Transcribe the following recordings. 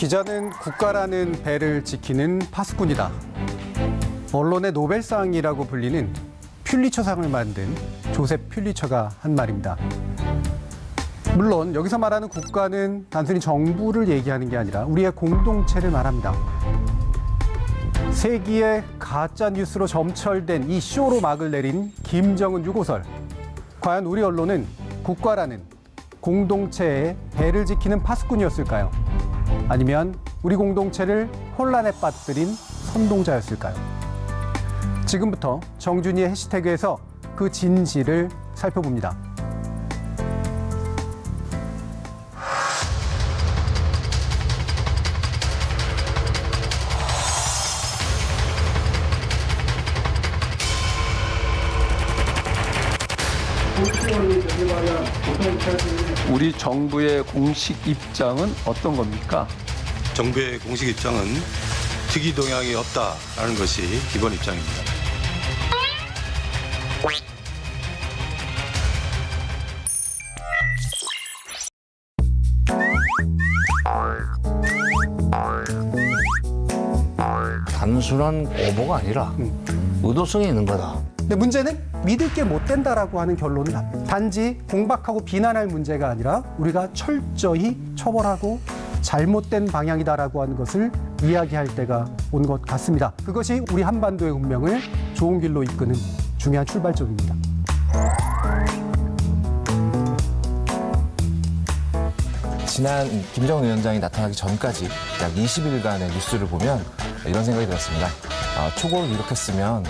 기자는 국가라는 배를 지키는 파수꾼이다. 언론의 노벨상이라고 불리는 퓰리처상을 만든 조셉 퓰리처가 한 말입니다. 물론 여기서 말하는 국가는 단순히 정부를 얘기하는 게 아니라 우리의 공동체를 말합니다. 세기의 가짜 뉴스로 점철된 이 쇼로 막을 내린 김정은 유고설. 과연 우리 언론은 국가라는 공동체의 배를 지키는 파수꾼이었을까요? 아니면 우리 공동체를 혼란에 빠뜨린 선동자였을까요? 지금부터 정준이의 해시태그에서 그 진실을 살펴봅니다. 우리 정부의 공식 입장은 어떤 겁니까? 정부의 공식 입장은 특이 동향이 없다라는 것이 기본 입장입니다. 단순한 오보가 아니라 의도성이 있는 거다. 근데 문제는 믿을 게 못 된다라고 하는 결론을 합니다. 단지 공박하고 비난할 문제가 아니라 우리가 철저히 처벌하고 잘못된 방향이다라고 하는 것을 이야기할 때가 온 것 같습니다. 그것이 우리 한반도의 운명을 좋은 길로 이끄는 중요한 출발점입니다. 지난 김정은 위원장이 나타나기 전까지 약 20일간의 뉴스를 보면 이런 생각이 들었습니다. 초고를 일으켰으면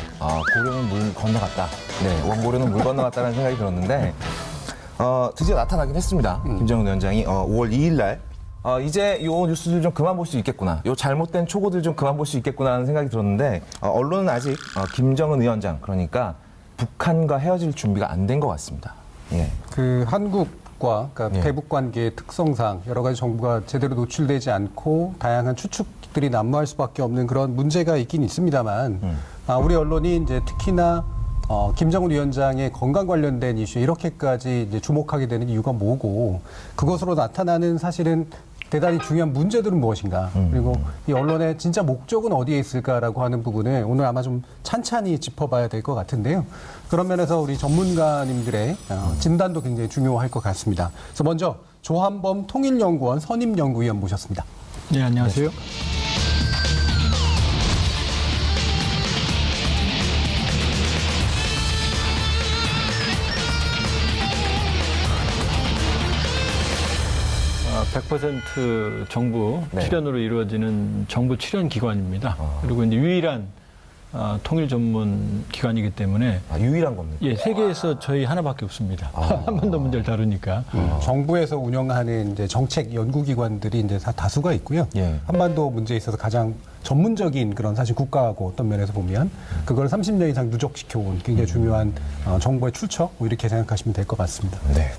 고려는 물 건너갔다. 네, 원고려는 물 건너갔다는 생각이 들었는데 드디어 나타나긴 했습니다. 김정은 위원장이 5월 2일 날 이제 요 뉴스들 좀 그만 볼 수 있겠구나. 요 잘못된 초고들 좀 그만 볼 수 있겠구나 하는 생각이 들었는데 언론은 아직 김정은 위원장 그러니까 북한과 헤어질 준비가 안 된 것 같습니다. 예. 그 한국과 그러니까 대북 관계의 특성상 여러 가지 정부가 제대로 노출되지 않고 다양한 추측들이 난무할 수밖에 없는 그런 문제가 있긴 있습니다만 우리 언론이 이제 특히나 김정은 위원장의 건강 관련된 이슈에 이렇게까지 이제 주목하게 되는 이유가 뭐고 그것으로 나타나는 사실은 대단히 중요한 문제들은 무엇인가 그리고 이 언론의 진짜 목적은 어디에 있을까라고 하는 부분을 오늘 아마 좀 찬찬히 짚어봐야 될 것 같은데요. 그런 면에서 우리 전문가님들의 진단도 굉장히 중요할 것 같습니다. 그래서 먼저 조한범 통일연구원 선임연구위원 모셨습니다. 네, 안녕하세요. 아, 100% 정부 출연으로 이루어지는 정부 출연 기관입니다. 그리고 이제 유일한 통일 전문 기관이기 때문에 유일한 겁니다. 예, 세계에서 저희 하나밖에 없습니다. 한반도 문제를 다루니까. 정부에서 운영하는 이제 정책 연구기관들이 이제 다수가 있고요. 예. 한반도 문제에 있어서 가장 전문적인 그런 사실 국가하고 어떤 면에서 보면 그걸 30년 이상 누적시켜온 굉장히 중요한 정부의 출처 뭐 이렇게 생각하시면 될 것 같습니다. 네.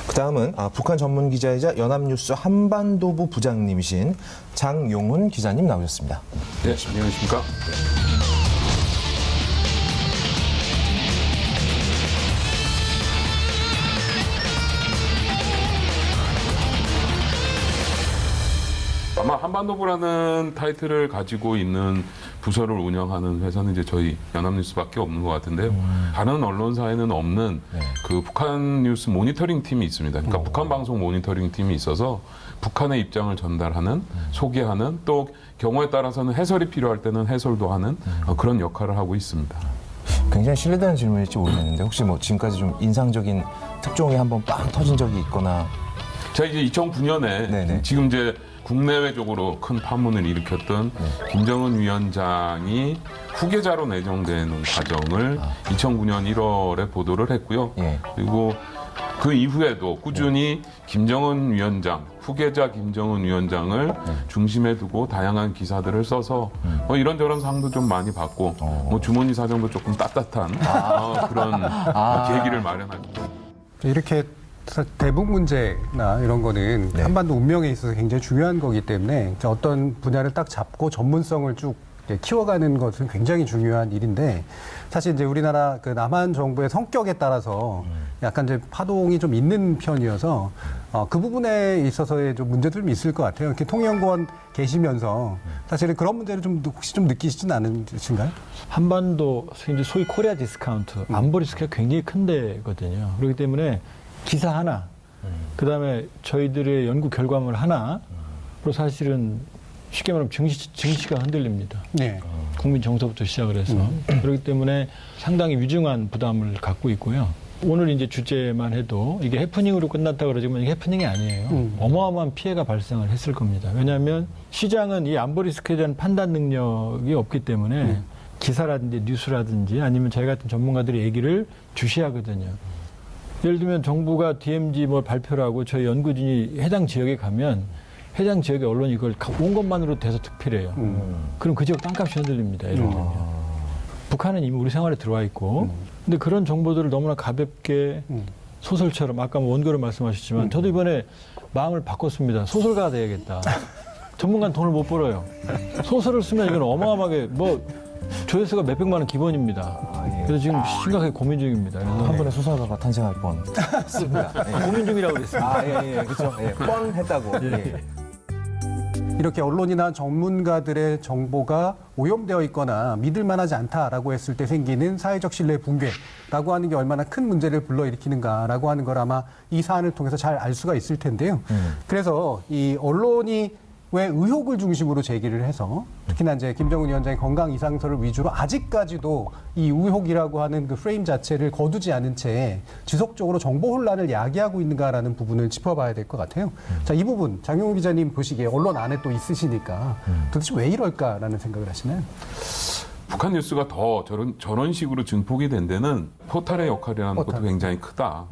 그 다음은 북한 전문 기자이자 연합뉴스 한반도부 부장님이신 장용훈 기자님 나오셨습니다. 네, 안녕하십니까. 아마 한반도부라는 타이틀을 가지고 있는 부서를 운영하는 회사는 이제 저희 연합뉴스밖에 없는 것 같은데요. 다른 언론사에는 없는 그 북한 뉴스 모니터링 팀이 있습니다. 그러니까 북한 방송 모니터링 팀이 있어서 북한의 입장을 전달하는, 소개하는, 또 경우에 따라서는 해설이 필요할 때는 해설도 하는 그런 역할을 하고 있습니다. 굉장히 실례되는 질문일지 모르겠는데 혹시 뭐 지금까지 좀 인상적인 특종이 한번 빵 터진 적이 있거나 제가 이제 2009년에 네네. 지금 이제 국내외적으로 큰 파문을 일으켰던 김정은 위원장이 후계자로 내정되는 과정을 2009년 1월에 보도를 했고요. 예. 그리고 그 이후에도 꾸준히 김정은 위원장, 후계자 김정은 위원장을 중심에 두고 다양한 기사들을 써서 뭐 이런저런 상도 좀 많이 받고 뭐 주머니 사정도 조금 따뜻한 그런 계기를 마련하죠. 이렇게 대북 문제나 이런 거는 한반도 운명에 있어서 굉장히 중요한 거기 때문에 어떤 분야를 딱 잡고 전문성을 쭉 키워가는 것은 굉장히 중요한 일인데 사실 이제 우리나라 그 남한 정부의 성격에 따라서 약간 이제 파동이 좀 있는 편이어서 그 부분에 있어서의 좀 문제들이 좀 있을 것 같아요. 이렇게 통일연구원 계시면서 사실은 그런 문제를 좀 혹시 좀 느끼시진 않으신가요? 한반도 소위 코리아 디스카운트 안보 리스크가 굉장히 큰 데거든요. 그렇기 때문에 기사 하나, 그다음에 저희들의 연구 결과물 하나로 사실은 쉽게 말하면 증시가 흔들립니다. 네. 국민 정서부터 시작을 해서 그렇기 때문에 상당히 위중한 부담을 갖고 있고요. 오늘 이제 주제만 해도 이게 해프닝으로 끝났다 그러지만 이게 해프닝이 아니에요. 어마어마한 피해가 발생을 했을 겁니다. 왜냐하면 시장은 이 안보 리스크에 대한 판단 능력이 없기 때문에 기사라든지 뉴스라든지 아니면 저희 같은 전문가들의 얘기를 주시하거든요. 예를 들면 정부가 DMZ 뭐 발표를 하고 저희 연구진이 해당 지역에 가면 해당 지역의 언론이 이걸 온 것만으로 대서특필해요. 그럼 그 지역 땅값이 흔들립니다. 예를 들면. 북한은 이미 우리 생활에 들어와 있고 근데 그런 정보들을 너무나 가볍게 소설처럼 아까 뭐 원고를 말씀하셨지만 저도 이번에 마음을 바꿨습니다. 소설가가 돼야겠다. 전문가는 돈을 못 벌어요. 소설을 쓰면 이건 어마어마하게 뭐 조회수가 몇백만 원 기본입니다. 그래서 지금 심각하게 고민 중입니다. 그래서 한 분의 소설가가 탄생할 뻔 했습니다. 고민 중이라고 그랬습니다. 예, 그렇죠. 예, 뻔했다고. 예. 이렇게 언론이나 전문가들의 정보가 오염되어 있거나 믿을만하지 않다라고 했을 때 생기는 사회적 신뢰 붕괴라고 하는 게 얼마나 큰 문제를 불러일으키는가라고 하는 걸 아마 이 사안을 통해서 잘 알 수가 있을 텐데요. 그래서 이 언론이 왜 의혹을 중심으로 제기를 해서 특히나 이제 김정은 위원장의 건강 이상설을 위주로 아직까지도 이 의혹이라고 하는 그 프레임 자체를 거두지 않은 채 지속적으로 정보 혼란을 야기하고 있는가라는 부분을 짚어봐야 될 것 같아요. 자, 이 부분 장용우 기자님 보시기에 언론 안에 또 있으시니까 도대체 왜 이럴까라는 생각을 하시나요? 북한 뉴스가 더 저런 식으로 증폭이 된 데는 포탈의 역할이라는 것도 굉장히 크다.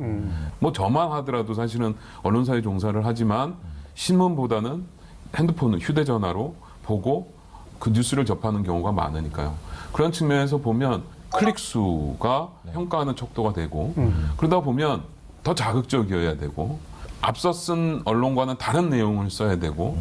뭐 저만 하더라도 사실은 언론사에 종사를 하지만 신문보다는 핸드폰을 휴대전화로 보고 그 뉴스를 접하는 경우가 많으니까요. 그런 측면에서 보면 클릭 수가 평가하는 척도가 되고 그러다 보면 더 자극적이어야 되고 앞서 쓴 언론과는 다른 내용을 써야 되고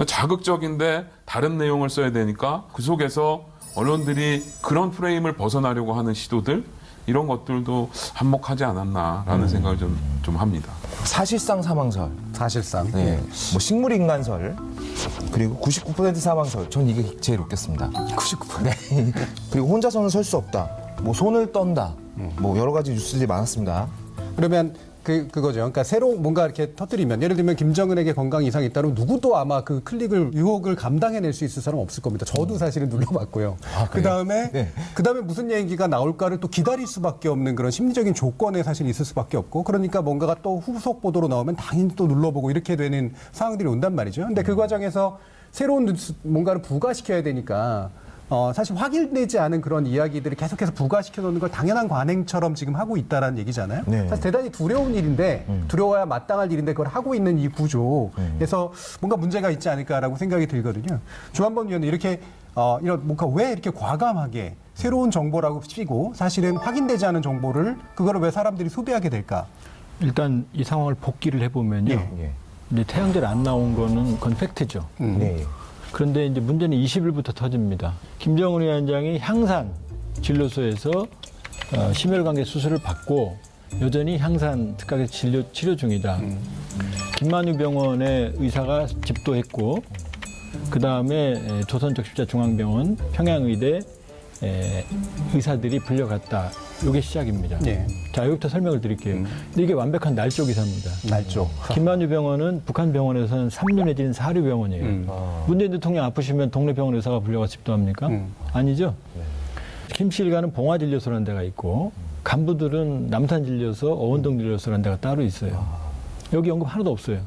자극적인데 다른 내용을 써야 되니까 그 속에서 언론들이 그런 프레임을 벗어나려고 하는 시도들 이런 것들도 한몫하지 않았나라는 생각을 좀 합니다. 사실상 사망설, 사실상. 네. 뭐 식물인간설, 그리고 99% 사망설. 전 이게 제일 웃겼습니다. 99%. 네. 그리고 혼자서는 설 수 없다. 뭐 손을 떤다. 뭐 여러 가지 뉴스들이 많았습니다. 그러면 그거죠. 그러니까 새로 뭔가 이렇게 터뜨리면 예를 들면 김정은에게 건강 이상이 있다면 누구도 아마 그 클릭을 유혹을 감당해낼 수 있을 사람 없을 겁니다. 저도 사실은 눌러봤고요. 그다음에 네. 그다음에 무슨 얘기가 나올까를 또 기다릴 수밖에 없는 그런 심리적인 조건에 사실 있을 수밖에 없고 그러니까 뭔가가 또 후속 보도로 나오면 당연히 또 눌러보고 이렇게 되는 상황들이 온단 말이죠. 근데 그 과정에서 새로운 뉴스 뭔가를 부과시켜야 되니까 사실 확인되지 않은 그런 이야기들을 계속해서 부과시켜 놓는 걸 당연한 관행처럼 지금 하고 있다라는 얘기잖아요. 네. 사실 대단히 두려운 일인데 두려워야 마땅할 일인데 그걸 하고 있는 이 구조에서 뭔가 문제가 있지 않을까라고 생각이 들거든요. 주한범 위원은 이렇게 이런 뭔가 왜 이렇게 과감하게 새로운 정보라고 치고 사실은 확인되지 않은 정보를 그거를 왜 사람들이 소비하게 될까? 일단 이 상황을 복기를 해보면요. 예. 이제 태양절 안 나온 거는 그건 팩트죠. 네. 그런데 이제 문제는 20일부터 터집니다. 김정은 위원장이 향산 진료소에서 심혈관계 수술을 받고 여전히 향산 특각에 치료 중이다. 김만유 병원의 의사가 집도했고 그 다음에 조선적십자중앙병원 평양의대 의사들이 불려갔다. 이게 시작입니다. 네. 자, 여기부터 설명을 드릴게요. 근데 이게 완벽한 날조 기사입니다. 날조. 김만유 병원은 북한 병원에서는 3류 내지는 4류 병원이에요. 문재인 대통령 아프시면 동네 병원 의사가 불려가 집도합니까? 아니죠. 김씨일가는 봉화진료소라는 데가 있고 간부들은 남산진료소, 어원동진료소라는 데가 따로 있어요. 여기 언급 하나도 없어요.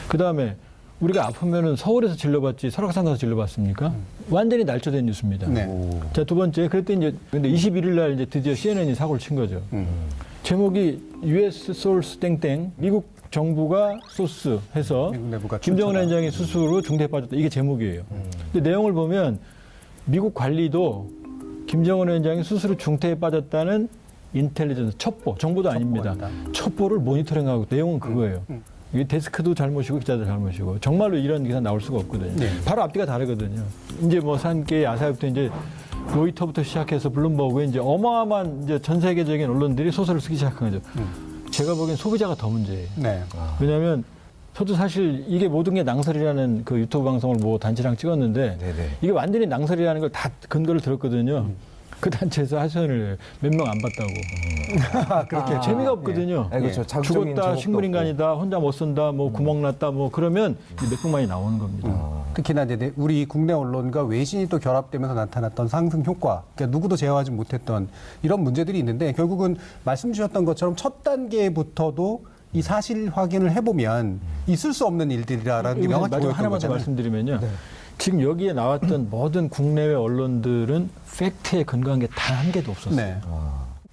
그다음에 우리가 아프면은 서울에서 진료받지 설악산 가서 진료받습니까? 완전히 날조된 뉴스입니다. 네. 자, 두 번째. 그랬더니 이제 근데 21일 날 이제 드디어 CNN이 사고를 친 거죠. 제목이 US 소스 땡땡 미국 정부가 소스 해서 미국 내부가 김정은 출처다. 위원장의 수술로 중대에 빠졌다. 이게 제목이에요. 근데 내용을 보면 미국 관리도 김정은 위원장이 수술로 중태에 빠졌다는 인텔리전스 첩보, 정보도 아닙니다. 첩보를 모니터링하고 내용은 그거예요. 이게 데스크도 잘못이고 기자도 잘못이고 정말로 이런 기사 나올 수가 없거든요. 네. 바로 앞뒤가 다르거든요. 이제 뭐 산케 아사히부터 이제 로이터부터 시작해서 블룸버그 이제 어마어마한 이제 전 세계적인 언론들이 소설을 쓰기 시작한 거죠. 제가 보기엔 소비자가 더 문제예요. 네. 왜냐하면 저도 사실 이게 모든 게 낭설이라는 그 유튜브 방송을 뭐 단체랑 찍었는데 네네. 이게 완전히 낭설이라는 걸 다 근거를 들었거든요. 그 단체에서 하소연을 몇 명 안 봤다고. 그렇게 재미가 없거든요. 네, 그렇죠. 자극적인 죽었다, 제목도 식물인간이다, 혼자 못 쓴다, 뭐 구멍 났다, 뭐 그러면 몇백만이 나오는 겁니다. 특히나 이제 우리 국내 언론과 외신이 또 결합되면서 나타났던 상승 효과, 그러니까 누구도 제어하지 못했던 이런 문제들이 있는데 결국은 말씀 주셨던 것처럼 첫 단계부터도 이 사실 확인을 해보면 있을 수 없는 일들이라는 게 명확히 마지막 보였던 하나만 더 거잖아요. 말씀드리면요. 지금 여기에 나왔던 모든 국내외 언론들은 팩트에 근거한 게 단 한 개도 없었어요. 네.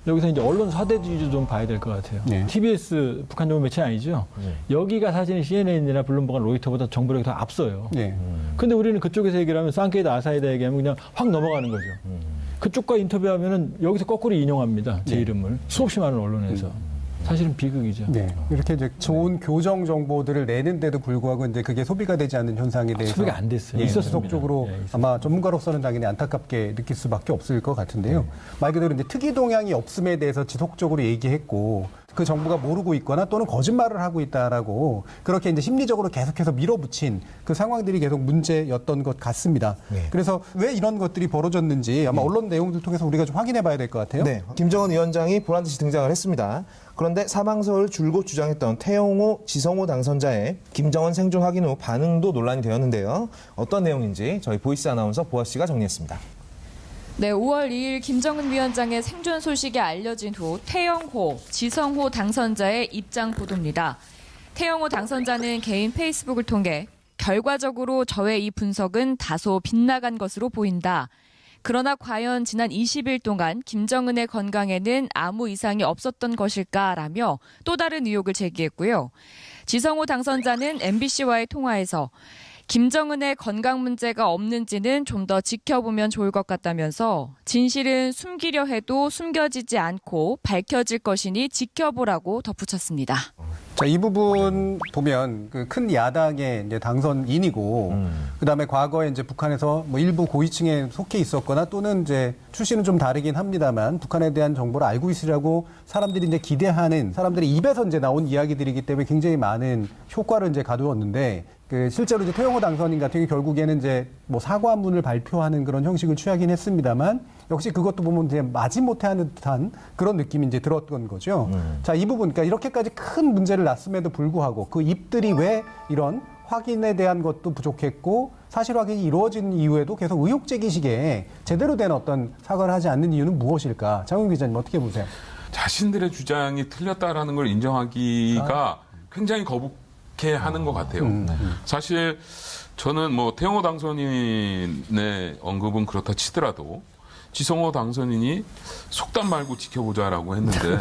여기서 이제 언론 사대주의도 좀 봐야 될 것 같아요. 네. TBS 북한 정보 매체 아니죠? 여기가 사실은 CNN이나 블룸버그나 로이터보다 정보력이 더 앞서요. 네. 근데 우리는 그쪽에서 얘기를 하면 쌍케이다 아사이다 얘기하면 그냥 확 넘어가는 거죠. 그쪽과 인터뷰하면은 여기서 거꾸로 인용합니다. 제 이름을. 수없이 많은 언론에서. 사실은 비극이죠. 네. 이렇게 이제 좋은 교정 정보들을 내는데도 불구하고 이제 그게 소비가 되지 않는 현상에 대해서 소비가 안 됐어요. 예, 있었습니다. 지속적으로 예, 있었습니다. 아마 전문가로서는 당연히 안타깝게 느낄 수밖에 없을 것 같은데요. 말 그대로 이제 특이 동향이 없음에 대해서 지속적으로 얘기했고 그 정부가 모르고 있거나 또는 거짓말을 하고 있다라고 그렇게 이제 심리적으로 계속해서 밀어붙인 그 상황들이 계속 문제였던 것 같습니다. 네. 그래서 왜 이런 것들이 벌어졌는지 아마 언론 내용들 통해서 우리가 좀 확인해 봐야 될 것 같아요. 네, 김정은 위원장이 보란듯이 등장을 했습니다. 그런데 사망설을 줄곧 주장했던 태영호, 지성호 당선자의 김정은 생존 확인 후 반응도 논란이 되었는데요. 어떤 내용인지 저희 보이스 아나운서 보아 씨가 정리했습니다. 네, 5월 2일 김정은 위원장의 생존 소식이 알려진 후 태영호, 지성호 당선자의 입장 보도입니다. 태영호 당선자는 개인 페이스북을 통해 결과적으로 저의 이 분석은 다소 빗나간 것으로 보인다. 그러나 과연 지난 20일 동안 김정은의 건강에는 아무 이상이 없었던 것일까라며 또 다른 의혹을 제기했고요. 지성호 당선자는 MBC와의 통화에서 김정은의 건강 문제가 없는지는 좀 더 지켜보면 좋을 것 같다면서 진실은 숨기려 해도 숨겨지지 않고 밝혀질 것이니 지켜보라고 덧붙였습니다. 자, 이 부분 보면 그 큰 야당의 이제 당선인이고 그다음에 과거에 이제 북한에서 뭐 일부 고위층에 속해 있었거나 또는 이제 출신은 좀 다르긴 합니다만 북한에 대한 정보를 알고 있으라고 사람들이 이제 기대하는 사람들의 입에서 이제 나온 이야기들이기 때문에 굉장히 많은 효과를 이제 가두었는데 그 실제로 이제 태영호 당선인 같은 경우 결국에는 이제 뭐 사과문을 발표하는 그런 형식을 취하긴 했습니다만 역시 그것도 보면 이제 마지못해 하는 듯한 그런 느낌이 이제 들었던 거죠. 자, 이 부분, 그러니까 이렇게까지 큰 문제를 낳음에도 불구하고 그 입들이 왜 이런 확인에 대한 것도 부족했고 사실 확인이 이루어진 이후에도 계속 의혹 제기식에 제대로 된 어떤 사과를 하지 않는 이유는 무엇일까? 장훈 기자님 어떻게 보세요? 자신들의 주장이 틀렸다라는 걸 인정하기가 굉장히 거북해하는 것 같아요. 사실 저는 뭐 태영호 당선인의 언급은 그렇다 치더라도 지성호 당선인이 속단 말고 지켜보자라고 했는데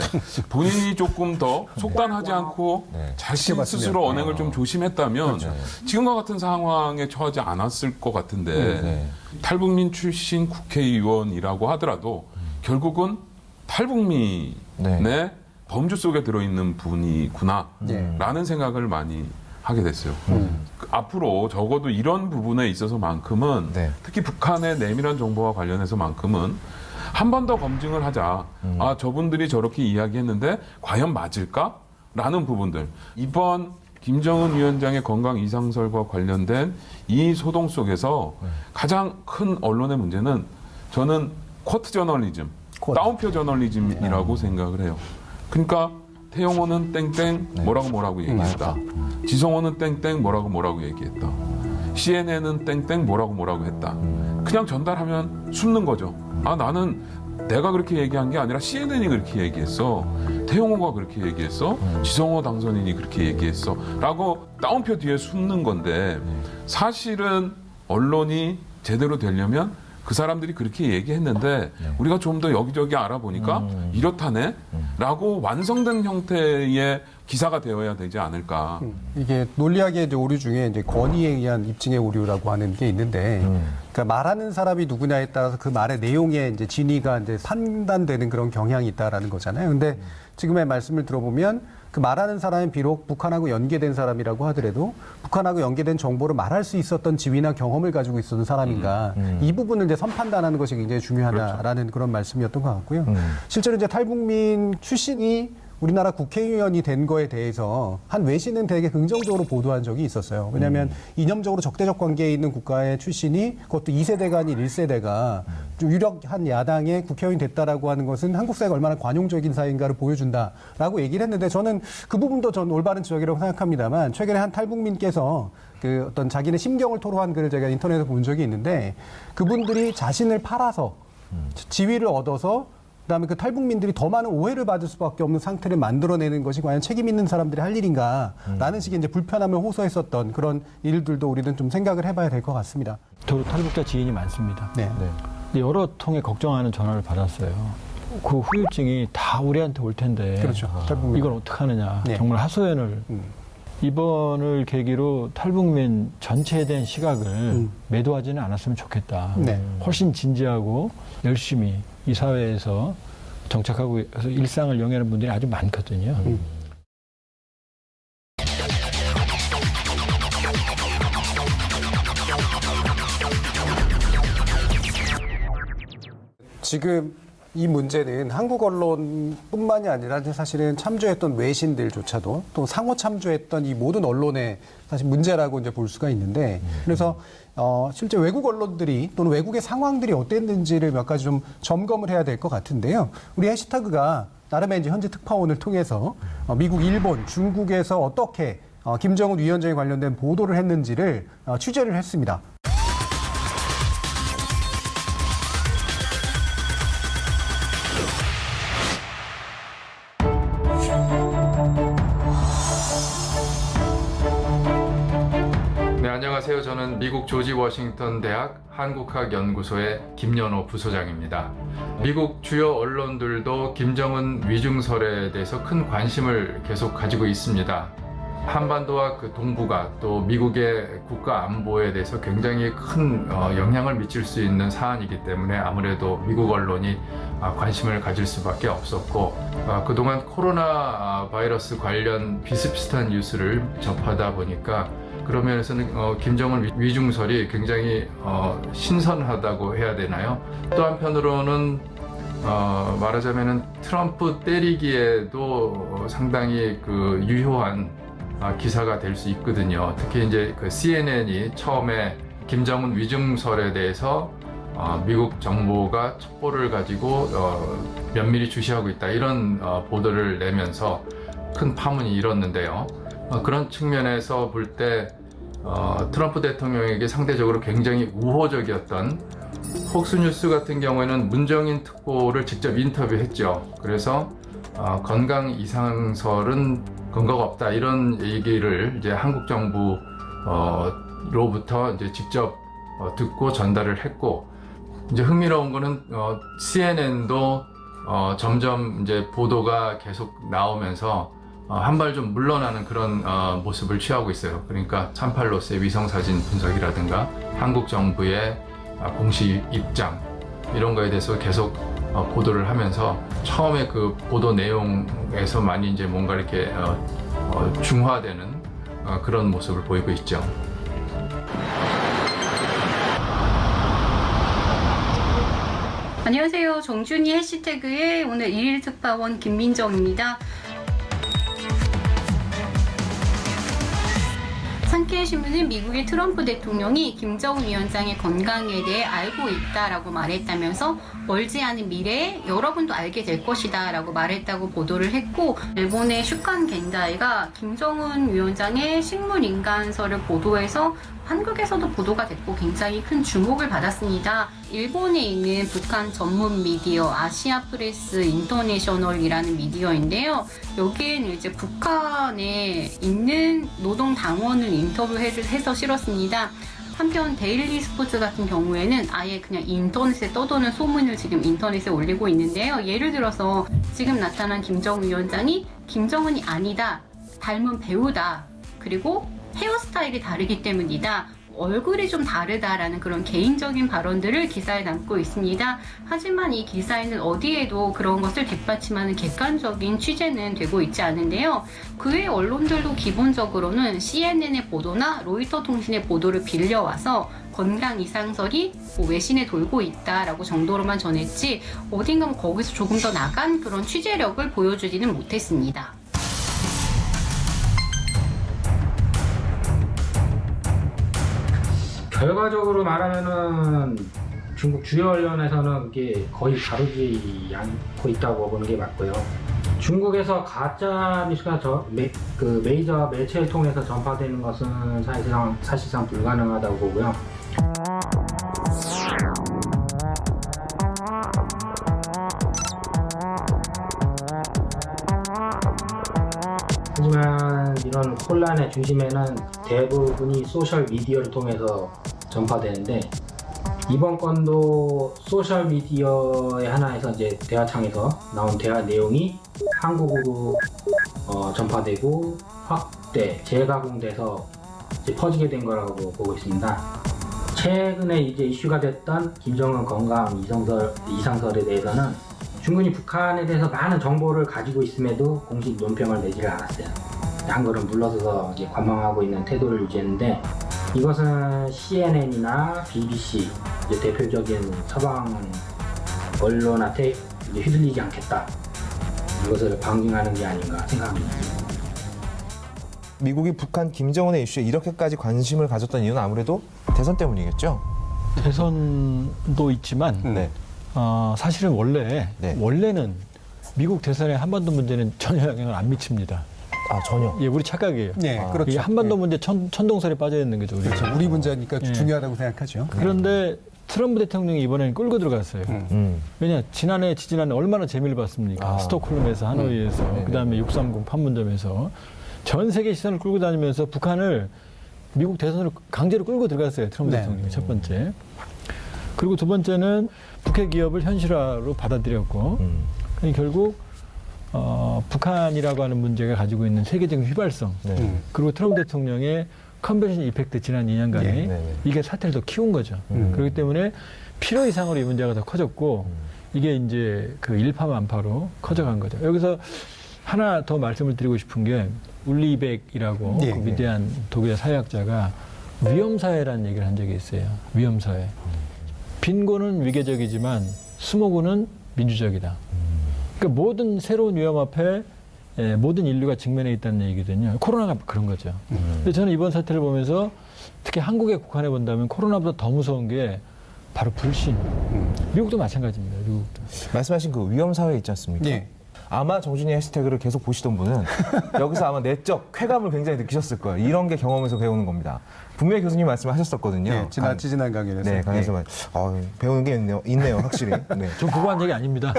본인이 조금 더 속단하지 않고 자신 스스로 언행을 좀 조심했다면 지금과 같은 상황에 처하지 않았을 것 같은데 탈북민 출신 국회의원이라고 하더라도 결국은 탈북민의 범주 속에 들어있는 분이구나라는 생각을 많이 하게 됐어요. 앞으로 적어도 이런 부분에 있어서만큼은 특히 북한의 내밀한 정보와 관련해서만큼은 한 번 더 검증을 하자. 아, 저분들이 저렇게 이야기했는데 과연 맞을까? 라는 부분들. 이번 김정은 위원장의 건강 이상설과 관련된 이 소동 속에서 가장 큰 언론의 문제는 저는 쿼트 저널리즘, 따옴표 저널리즘이라고 생각을 해요. 그러니까 태영호는 땡땡 뭐라고 얘기했다. 지성호는 땡땡 뭐라고 얘기했다. CNN은 땡땡 뭐라고 했다. 그냥 전달하면 숨는 거죠. 아, 나는 내가 그렇게 얘기한 게 아니라 CNN이 그렇게 얘기했어. 태영호가 그렇게 얘기했어. 지성호 당선인이 그렇게 얘기했어. 라고 따옴표 뒤에 숨는 건데 사실은 언론이 제대로 되려면 그 사람들이 그렇게 얘기했는데 우리가 좀 더 여기저기 알아보니까 이렇다네? 라고 완성된 형태의 기사가 되어야 되지 않을까. 이게 논리학의 이제 오류 중에 이제 권위에 의한 입증의 오류라고 하는 게 있는데, 그러니까 말하는 사람이 누구냐에 따라서 그 말의 내용의 이제 진위가 이제 판단되는 그런 경향이 있다라는 거잖아요. 근데 지금의 말씀을 들어보면 그 말하는 사람이 비록 북한하고 연계된 사람이라고 하더라도 북한하고 연계된 정보를 말할 수 있었던 지위나 경험을 가지고 있었던 사람인가 이 부분을 이제 선판단하는 것이 굉장히 중요하다라는 그런 말씀이었던 것 같고요. 실제로 이제 탈북민 출신이 우리나라 국회의원이 된 거에 대해서 한 외신은 되게 긍정적으로 보도한 적이 있었어요. 왜냐하면 이념적으로 적대적 관계에 있는 국가의 출신이 그것도 2세대가 아닌 1세대가 좀 유력한 야당의 국회의원이 됐다라고 하는 것은 한국 사회가 얼마나 관용적인 사회인가를 보여준다라고 얘기를 했는데 저는 그 부분도 전 올바른 지적이라고 생각합니다만 최근에 한 탈북민께서 그 어떤 자기네 심경을 토로한 글을 제가 인터넷에서 본 적이 있는데 그분들이 자신을 팔아서 지위를 얻어서 그다음에 그 탈북민들이 더 많은 오해를 받을 수밖에 없는 상태를 만들어내는 것이 과연 책임 있는 사람들이 할 일인가라는 식의 이제 불편함을 호소했었던 그런 일들도 우리는 좀 생각을 해봐야 될 것 같습니다. 저도 탈북자 지인이 많습니다. 네. 근데 여러 통의 걱정하는 전화를 받았어요. 그 후유증이 다 우리한테 올 텐데 그렇죠. 이걸 어떻게 하느냐. 네. 정말 하소연을 이번을 계기로 탈북민 전체에 대한 시각을 매도하지는 않았으면 좋겠다. 네. 훨씬 진지하고 열심히 이 사회에서 정착하고 일상을 영위하는 분들이 아주 많거든요. 지금 이 문제는 한국 언론뿐만이 아니라 사실은 참조했던 외신들조차도 또 상호 참조했던 이 모든 언론의 사실 문제라고 이제 볼 수가 있는데 그래서 실제 외국 언론들이 또는 외국의 상황들이 어땠는지를 몇 가지 좀 점검을 해야 될 것 같은데요. 우리 해시태그가 나름의 이제 현재 특파원을 통해서 미국, 일본, 중국에서 어떻게 김정은 위원장에 관련된 보도를 했는지를 취재를 했습니다. 네, 안녕하세요. 저는 미국 조지 워싱턴 대학 한국학연구소의 김연호 부소장입니다. 미국 주요 언론들도 김정은 위중설에 대해서 큰 관심을 계속 가지고 있습니다. 한반도와 그 동북아 또 미국의 국가 안보에 대해서 굉장히 큰 영향을 미칠 수 있는 사안이기 때문에 아무래도 미국 언론이 관심을 가질 수밖에 없었고 그동안 코로나 바이러스 관련 비슷비슷한 뉴스를 접하다 보니까 그런 면에서는 김정은 위중설이 굉장히 신선하다고 해야 되나요? 또 한편으로는 말하자면은 트럼프 때리기에도 상당히 그 유효한 기사가 될 수 있거든요. 특히 이제 그 CNN이 처음에 김정은 위중설에 대해서 미국 정부가 첩보를 가지고 면밀히 주시하고 있다 이런 보도를 내면서 큰 파문이 일었는데요. 그런 측면에서 볼 때 트럼프 대통령에게 상대적으로 굉장히 우호적이었던 폭스뉴스 같은 경우에는 문정인 특보를 직접 인터뷰했죠. 그래서 건강 이상설은 근거가 없다 이런 얘기를 이제 한국 정부로부터 이제 직접 듣고 전달을 했고 이제 흥미로운 거는 CNN도 점점 이제 보도가 계속 나오면서 한 발 좀 물러나는 그런 모습을 취하고 있어요. 그러니까 38로스의 위성사진 분석이라든가 한국 정부의 공식 입장 이런 거에 대해서 계속 보도를 하면서 처음에 그 보도 내용에서 많이 이제 뭔가 이렇게 중화되는 그런 모습을 보이고 있죠. 안녕하세요. 정준이 해시태그의 오늘 1일 특파원 김민정입니다. 산케이 신문은 미국의 트럼프 대통령이 김정은 위원장의 건강에 대해 알고 있다라고 말했다면서 멀지 않은 미래에 여러분도 알게 될 것이다 라고 말했다고 보도를 했고 일본의 슈칸 겐다이가 김정은 위원장의 식물인간설을 보도해서 한국에서도 보도가 됐고 굉장히 큰 주목을 받았습니다. 일본에 있는 북한 전문 미디어 아시아프레스 인터내셔널이라는 미디어인데요. 여기에는 이제 북한에 있는 노동당원을 인터뷰해서 실었습니다. 한편 데일리 스포츠 같은 경우에는 아예 그냥 인터넷에 떠도는 소문을 지금 인터넷에 올리고 있는데요. 예를 들어서 지금 나타난 김정은 위원장이 김정은이 아니다 닮은 배우다. 그리고 헤어스타일이 다르기 때문이다. 얼굴이 좀 다르다라는 그런 개인적인 발언들을 기사에 담고 있습니다. 하지만 이 기사에는 어디에도 그런 것을 뒷받침하는 객관적인 취재는 되고 있지 않은데요. 그 외 언론들도 기본적으로는 CNN의 보도나 로이터 통신의 보도를 빌려와서 건강 이상설이 외신에 돌고 있다라고 정도로만 전했지 어딘가 거기서 조금 더 나간 그런 취재력을 보여주지는 못했습니다. 결과적으로 말하면은 중국 주요 언론에서는 이게 거의 다루지 않고 있다고 보는 게 맞고요. 중국에서 가짜 뉴스가 메이저 매체를 통해서 전파되는 것은 사실상 불가능하다고 보고요. 하지만 이런 혼란의 중심에는 대부분이 소셜 미디어를 통해서 전파되는데 이번 건도 소셜 미디어의 하나에서 이제 대화창에서 나온 대화 내용이 한국어로 전파되고 확대, 재가공돼서 이제 퍼지게 된 거라고 보고 있습니다. 최근에 이제 이슈가 됐던 김정은 건강 이상설에 대해서는 중국이 북한에 대해서 많은 정보를 가지고 있음에도 공식 논평을 내지를 않았어요. 한 걸음 물러서서 이제 관망하고 있는 태도를 유지했는데 이것은 CNN이나 BBC 이제 대표적인 서방 언론한테 이제 휘둘리지 않겠다. 이것을 방증하는 게 아닌가 생각합니다. 미국이 북한 김정은의 이슈에 이렇게까지 관심을 가졌던 이유는 아무래도 대선 때문이겠죠? 대선도 있지만 네. 사실은 원래는 미국 대선의 한반도 문제는 전혀 영향을 안 미칩니다. 아, 전혀? 예, 우리 착각이에요. 네, 그렇죠. 이게 한반도 문제 천동설에 빠져 있는 거죠. 우리가. 그렇죠. 우리 문제니까 중요하다고 생각하죠. 그런데 트럼프 대통령이 이번에는 끌고 들어갔어요. 왜냐, 지지난해 얼마나 재미를 봤습니까? 스톡홀름에서, 하노이에서, 그다음에 630 판문점에서 전 세계 시선을 끌고 다니면서 북한을 미국 대선으로 강제로 끌고 들어갔어요. 트럼프 대통령이 첫 번째. 그리고 두 번째는 북핵 기업을 현실화로 받아들였고 결국 북한이라고 하는 문제가 가지고 있는 세계적인 휘발성 그리고 트럼프 대통령의 컨벤션 이펙트 지난 2년간에 이게 사태를 더 키운 거죠. 그렇기 때문에 필요 이상으로 이 문제가 더 커졌고 이게 이제 그 일파만파로 커져간 거죠. 여기서 하나 더 말씀을 드리고 싶은 게 울리백이라고 그 위대한 독일의 사회학자가 위험사회라는 얘기를 한 적이 있어요. 위험사회. 빈곤은 위계적이지만 수모군은 민주적이다. 그러니까 모든 새로운 위험 앞에 모든 인류가 직면해 있다는 얘기거든요. 코로나가 그런 거죠. 근데 저는 이번 사태를 보면서 특히 한국에 국한해 본다면 코로나보다 더 무서운 게 바로 불신. 미국도 마찬가지입니다. 미국도. 말씀하신 그 위험사회 있지 않습니까? 네. 아마 정준이 해시태그를 계속 보시던 분은 여기서 아마 내적 쾌감을 굉장히 느끼셨을 거예요. 이런 게 경험에서 배우는 겁니다. 분명히 교수님 말씀하셨었거든요. 네, 지난 강연에서. 네, 강연에서 배우는 게 있네요, 확실히. 네. 저 보고 한 얘기 아닙니다.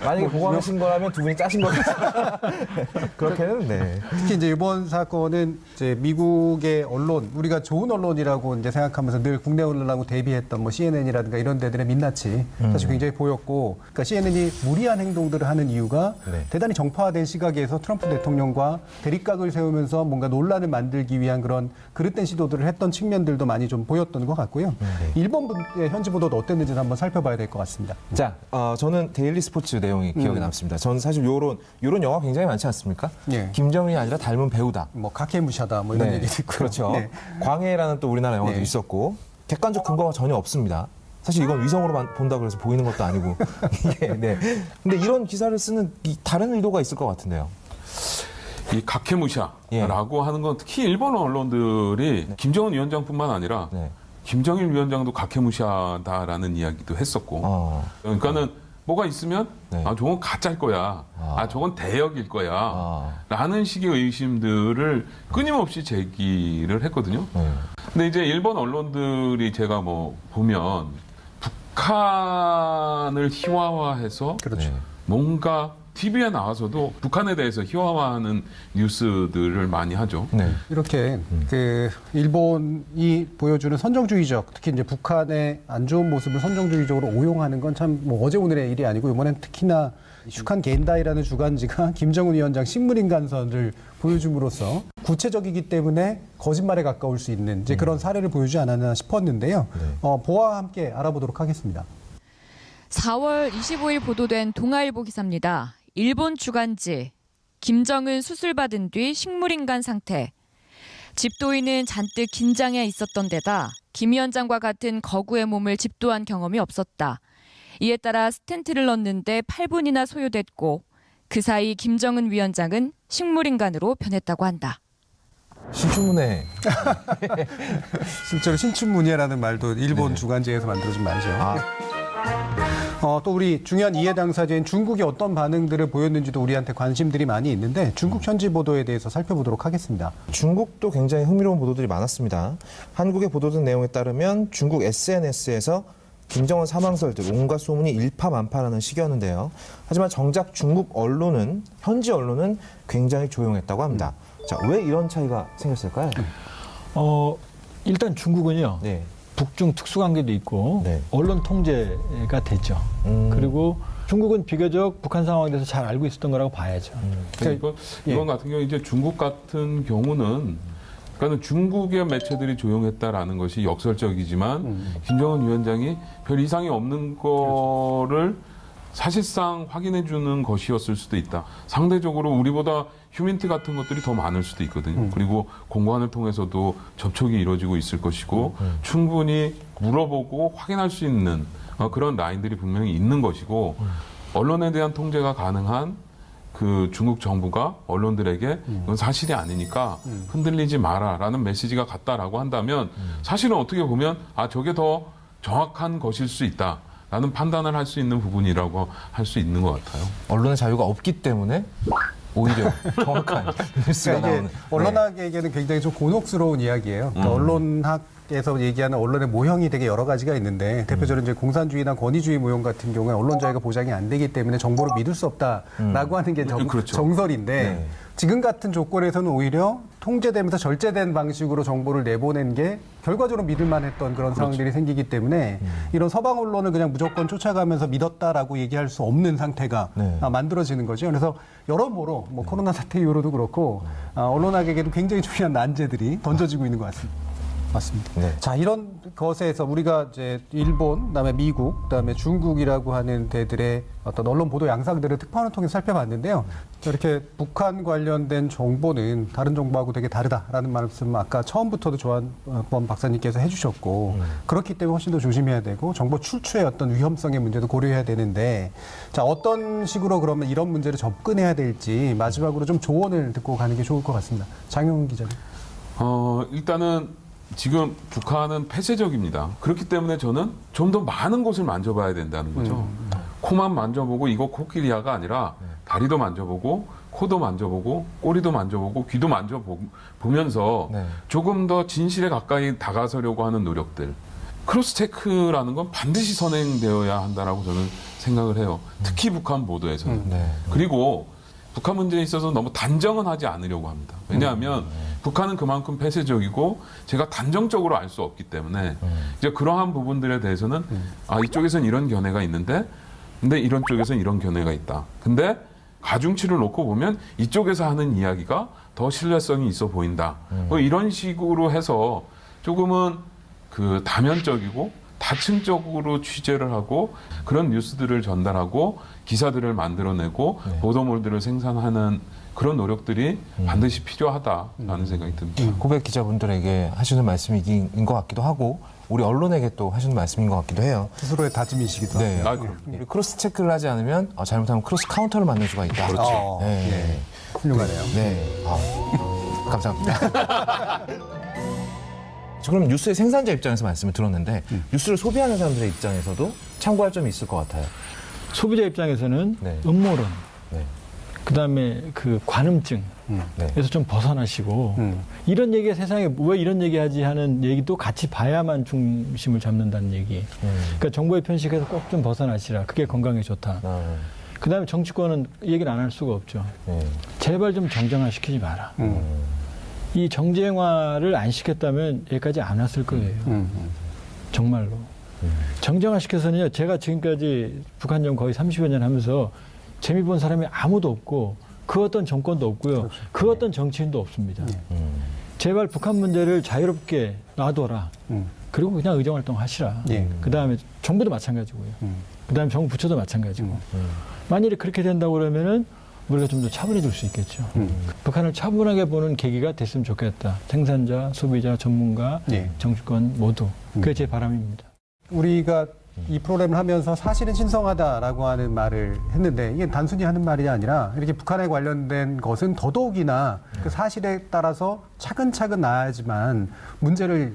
만약에 보고 하신 거라면 두 분이 짜신 거겠죠. 그렇게는, 네. 특히 이제 이번 사건은 이제 미국의 언론, 우리가 좋은 언론이라고 이제 생각하면서 늘 국내 언론하고 대비했던 뭐 CNN이라든가 이런 데들의 민낯이 사실 굉장히 보였고, 그러니까 CNN이 무리한 행동들을 하는 이유가 대단히 정파화된 시각에서 트럼프 대통령과 대립각을 세우면서 뭔가 논란을 만들기 위한 그런 그릇된 시도들을 했던 측면들도 많이 좀 보였던 것 같고요. 일본의 현지 보도도 어땠는지 한번 살펴봐야 될 것 같습니다. 자, 저는 데일리 스포츠 내용이 기억에 남습니다. 저는 사실 요런 영화 굉장히 많지 않습니까? 김정은이 아니라 닮은 배우다. 뭐 카케무샤다 뭐 이런 얘기도 있고요. 그렇죠. 광해라는 또 우리나라 영화도 있었고 객관적 근거가 전혀 없습니다. 사실 이건 위성으로 본다 그래서 보이는 것도 아니고. 네. 근데 이런 기사를 쓰는 다른 의도가 있을 것 같은데요. 이 가케무샤라고 하는 건 특히 일본 언론들이 김정은 위원장뿐만 아니라 김정일 위원장도 가케무샤다라는 이야기도 했었고 그러니까는 뭐가 있으면 아 저건 가짜일 거야. 아 저건 대역일 거야. 라는 식의 의심들을 끊임없이 제기를 했거든요. 근데 이제 일본 언론들이 제가 뭐 보면 북한을 희화화해서 뭔가 TV에 나와서도 북한에 대해서 희화화하는 뉴스들을 많이 하죠. 네. 이렇게 그 일본이 보여주는 선정주의적, 특히 이제 북한의 안 좋은 모습을 선정주의적으로 오용하는 건 참 뭐 어제 오늘의 일이 아니고 이번엔 특히나 슈칸 겐다이라는 주간지가 김정은 위원장 식물인간설을 보여줌으로써 구체적이기 때문에 거짓말에 가까울 수 있는 이제 그런 사례를 보여주지 않았나 싶었는데요. 보아와 함께 알아보도록 하겠습니다. 4월 25일 보도된 동아일보 기사입니다. 일본 주간지 김정은 수술받은 뒤 식물인간 상태. 집도인은 잔뜩 긴장해 있었던 데다 김 위원장과 같은 거구의 몸을 집도한 경험이 없었다. 이에 따라 스텐트를 넣는데 8분이나 소요됐고 그 사이 김정은 위원장은 식물인간으로 변했다고 한다. 신춘문예. 실제로 신춘문예라는 말도 일본 주간지에서 만들어진 말이죠. 또 우리 중요한 이해 당사자인 중국이 어떤 반응들을 보였는지도 우리한테 관심들이 많이 있는데 중국 현지 보도에 대해서 살펴보도록 하겠습니다. 중국도 굉장히 흥미로운 보도들이 많았습니다. 한국에 보도된 내용에 따르면 중국 SNS에서 김정은 사망설들, 온갖 소문이 일파만파라는 시기였는데요. 하지만 정작 중국 언론은, 현지 언론은 굉장히 조용했다고 합니다. 자, 왜 이런 차이가 생겼을까요? 일단 중국은요. 네. 북중 특수관계도 있고 네. 언론 통제가 됐죠. 그리고 중국은 비교적 북한 상황에 대해서 잘 알고 있었던 거라고 봐야죠. 그러니까 이번 같은 경우 이제 중국 같은 경우는 그러니까 중국의 매체들이 조용했다라는 것이 역설적이지만 김정은 위원장이 별 이상이 없는 거를 사실상 확인해 주는 것이었을 수도 있다. 상대적으로 우리보다 휴민트 같은 것들이 더 많을 수도 있거든요. 그리고 공관을 통해서도 접촉이 이루어지고 있을 것이고 충분히 물어보고 확인할 수 있는 그런 라인들이 분명히 있는 것이고 언론에 대한 통제가 가능한 그 중국 정부가 언론들에게 이건 사실이 아니니까 흔들리지 마라라는 메시지가 갔다라고 한다면 사실은 어떻게 보면 저게 더 정확한 것일 수 있다. 라는 판단을 할 수 있는 부분이라고 할 수 있는 것 같아요. 언론의 자유가 없기 때문에 오히려 정확한 뉴스가 그러니까 이게 나오는. 언론학에게는 굉장히 좀 곤혹스러운 이야기예요. 그러니까 언론학에서 얘기하는 언론의 모형이 되게 여러 가지가 있는데 대표적으로 이제 공산주의나 권위주의 모형 같은 경우에 언론 자유가 보장이 안 되기 때문에 정보를 믿을 수 없다라고 하는 게 그렇죠. 정설인데 네. 지금 같은 조건에서는 오히려 통제되면서 절제된 방식으로 정보를 내보낸 게 결과적으로 믿을만했던 그런 상황들이 생기기 때문에 이런 서방 언론을 그냥 무조건 쫓아가면서 믿었다라고 얘기할 수 없는 상태가 만들어지는 거죠. 그래서 여러모로 뭐 코로나 사태 이후로도 그렇고 언론학에게도 굉장히 중요한 난제들이 던져지고 있는 것 같습니다. 맞습니다. 네. 자, 이런 것에서 우리가 이제 일본, 그다음에 미국, 그다음에 중국이라고 하는 데들의 어떤 언론 보도 양상들을 특파원을 통해서 살펴봤는데요. 이렇게 북한 관련된 정보는 다른 정보하고 되게 다르다라는 말씀 아까 처음부터도 조한범 박사님께서 해주셨고 그렇기 때문에 훨씬 더 조심해야 되고 정보 출처의 어떤 위험성의 문제도 고려해야 되는데 자, 어떤 식으로 그러면 이런 문제를 접근해야 될지 마지막으로 좀 조언을 듣고 가는 게 좋을 것 같습니다. 장영훈 기자님. 일단은 지금 북한은 폐쇄적입니다. 그렇기 때문에 저는 좀 더 많은 곳을 만져봐야 된다는 거죠. 코만 만져보고 이거 코끼리야가 아니라 다리도 만져보고 코도 만져보고 꼬리도 만져보고 귀도 만져보면서 조금 더 진실에 가까이 다가서려고 하는 노력들. 크로스 체크라는 건 반드시 선행되어야 한다라고 저는 생각을 해요. 특히 북한 보도에서는. 그리고 북한 문제에 있어서 너무 단정은 하지 않으려고 합니다. 왜냐하면 북한은 그만큼 폐쇄적이고 제가 단정적으로 알 수 없기 때문에 이제 그러한 부분들에 대해서는 이쪽에서는 이런 견해가 있는데 근데 이런 쪽에서는 이런 견해가 있다. 근데 가중치를 놓고 보면 이쪽에서 하는 이야기가 더 신뢰성이 있어 보인다. 뭐 이런 식으로 해서 조금은 그 다면적이고 다층적으로 취재를 하고 그런 뉴스들을 전달하고 기사들을 만들어내고 보도물들을 생산하는 그런 노력들이 반드시 필요하다라는 생각이 듭니다. 고백 기자분들에게 하시는 말씀인 것 같기도 하고 우리 언론에게 또 하시는 말씀인 것 같기도 해요. 스스로의 다짐이시기도 하고. 네. 크로스 체크를 하지 않으면 잘못하면 크로스 카운터를 만들 수가 있다. 그렇죠. 네. 훌륭하네요. 네. 감사합니다. 그럼 뉴스의 생산자 입장에서 말씀을 들었는데 뉴스를 소비하는 사람들의 입장에서도 참고할 점이 있을 것 같아요. 소비자 입장에서는 음모론, 그다음에 그 관음증에서 좀 벗어나시고 이런 얘기가 세상에 왜 이런 얘기하지 하는 얘기도 같이 봐야만 중심을 잡는다는 얘기. 그러니까 정보의 편식에서 꼭 좀 벗어나시라. 그게 건강에 좋다. 그다음에 정치권은 얘기를 안 할 수가 없죠. 제발 좀 정쟁화 시키지 마라. 이 정쟁화를 안 시켰다면 여기까지 안 왔을 거예요. 정말로. 정쟁화 시켜서는요, 제가 지금까지 북한정 거의 30여 년 하면서 재미 본 사람이 아무도 없고 그 어떤 정권도 없고요. 그 어떤 정치인도 없습니다. 제발 북한 문제를 자유롭게 놔둬라. 그리고 그냥 의정활동 하시라. 그다음에 정부도 마찬가지고요. 그다음에 정부 부처도 마찬가지고. 만일에 그렇게 된다고 그러면은 우리가 좀 더 차분해질 수 있겠죠. 북한을 차분하게 보는 계기가 됐으면 좋겠다. 생산자, 소비자, 전문가, 정치권 모두. 그게 제 바람입니다. 우리가 이 프로그램을 하면서 사실은 신성하다라고 하는 말을 했는데 이게 단순히 하는 말이 아니라 이렇게 북한에 관련된 것은 더더욱이나 그 사실에 따라서 차근차근 나아야지만 문제를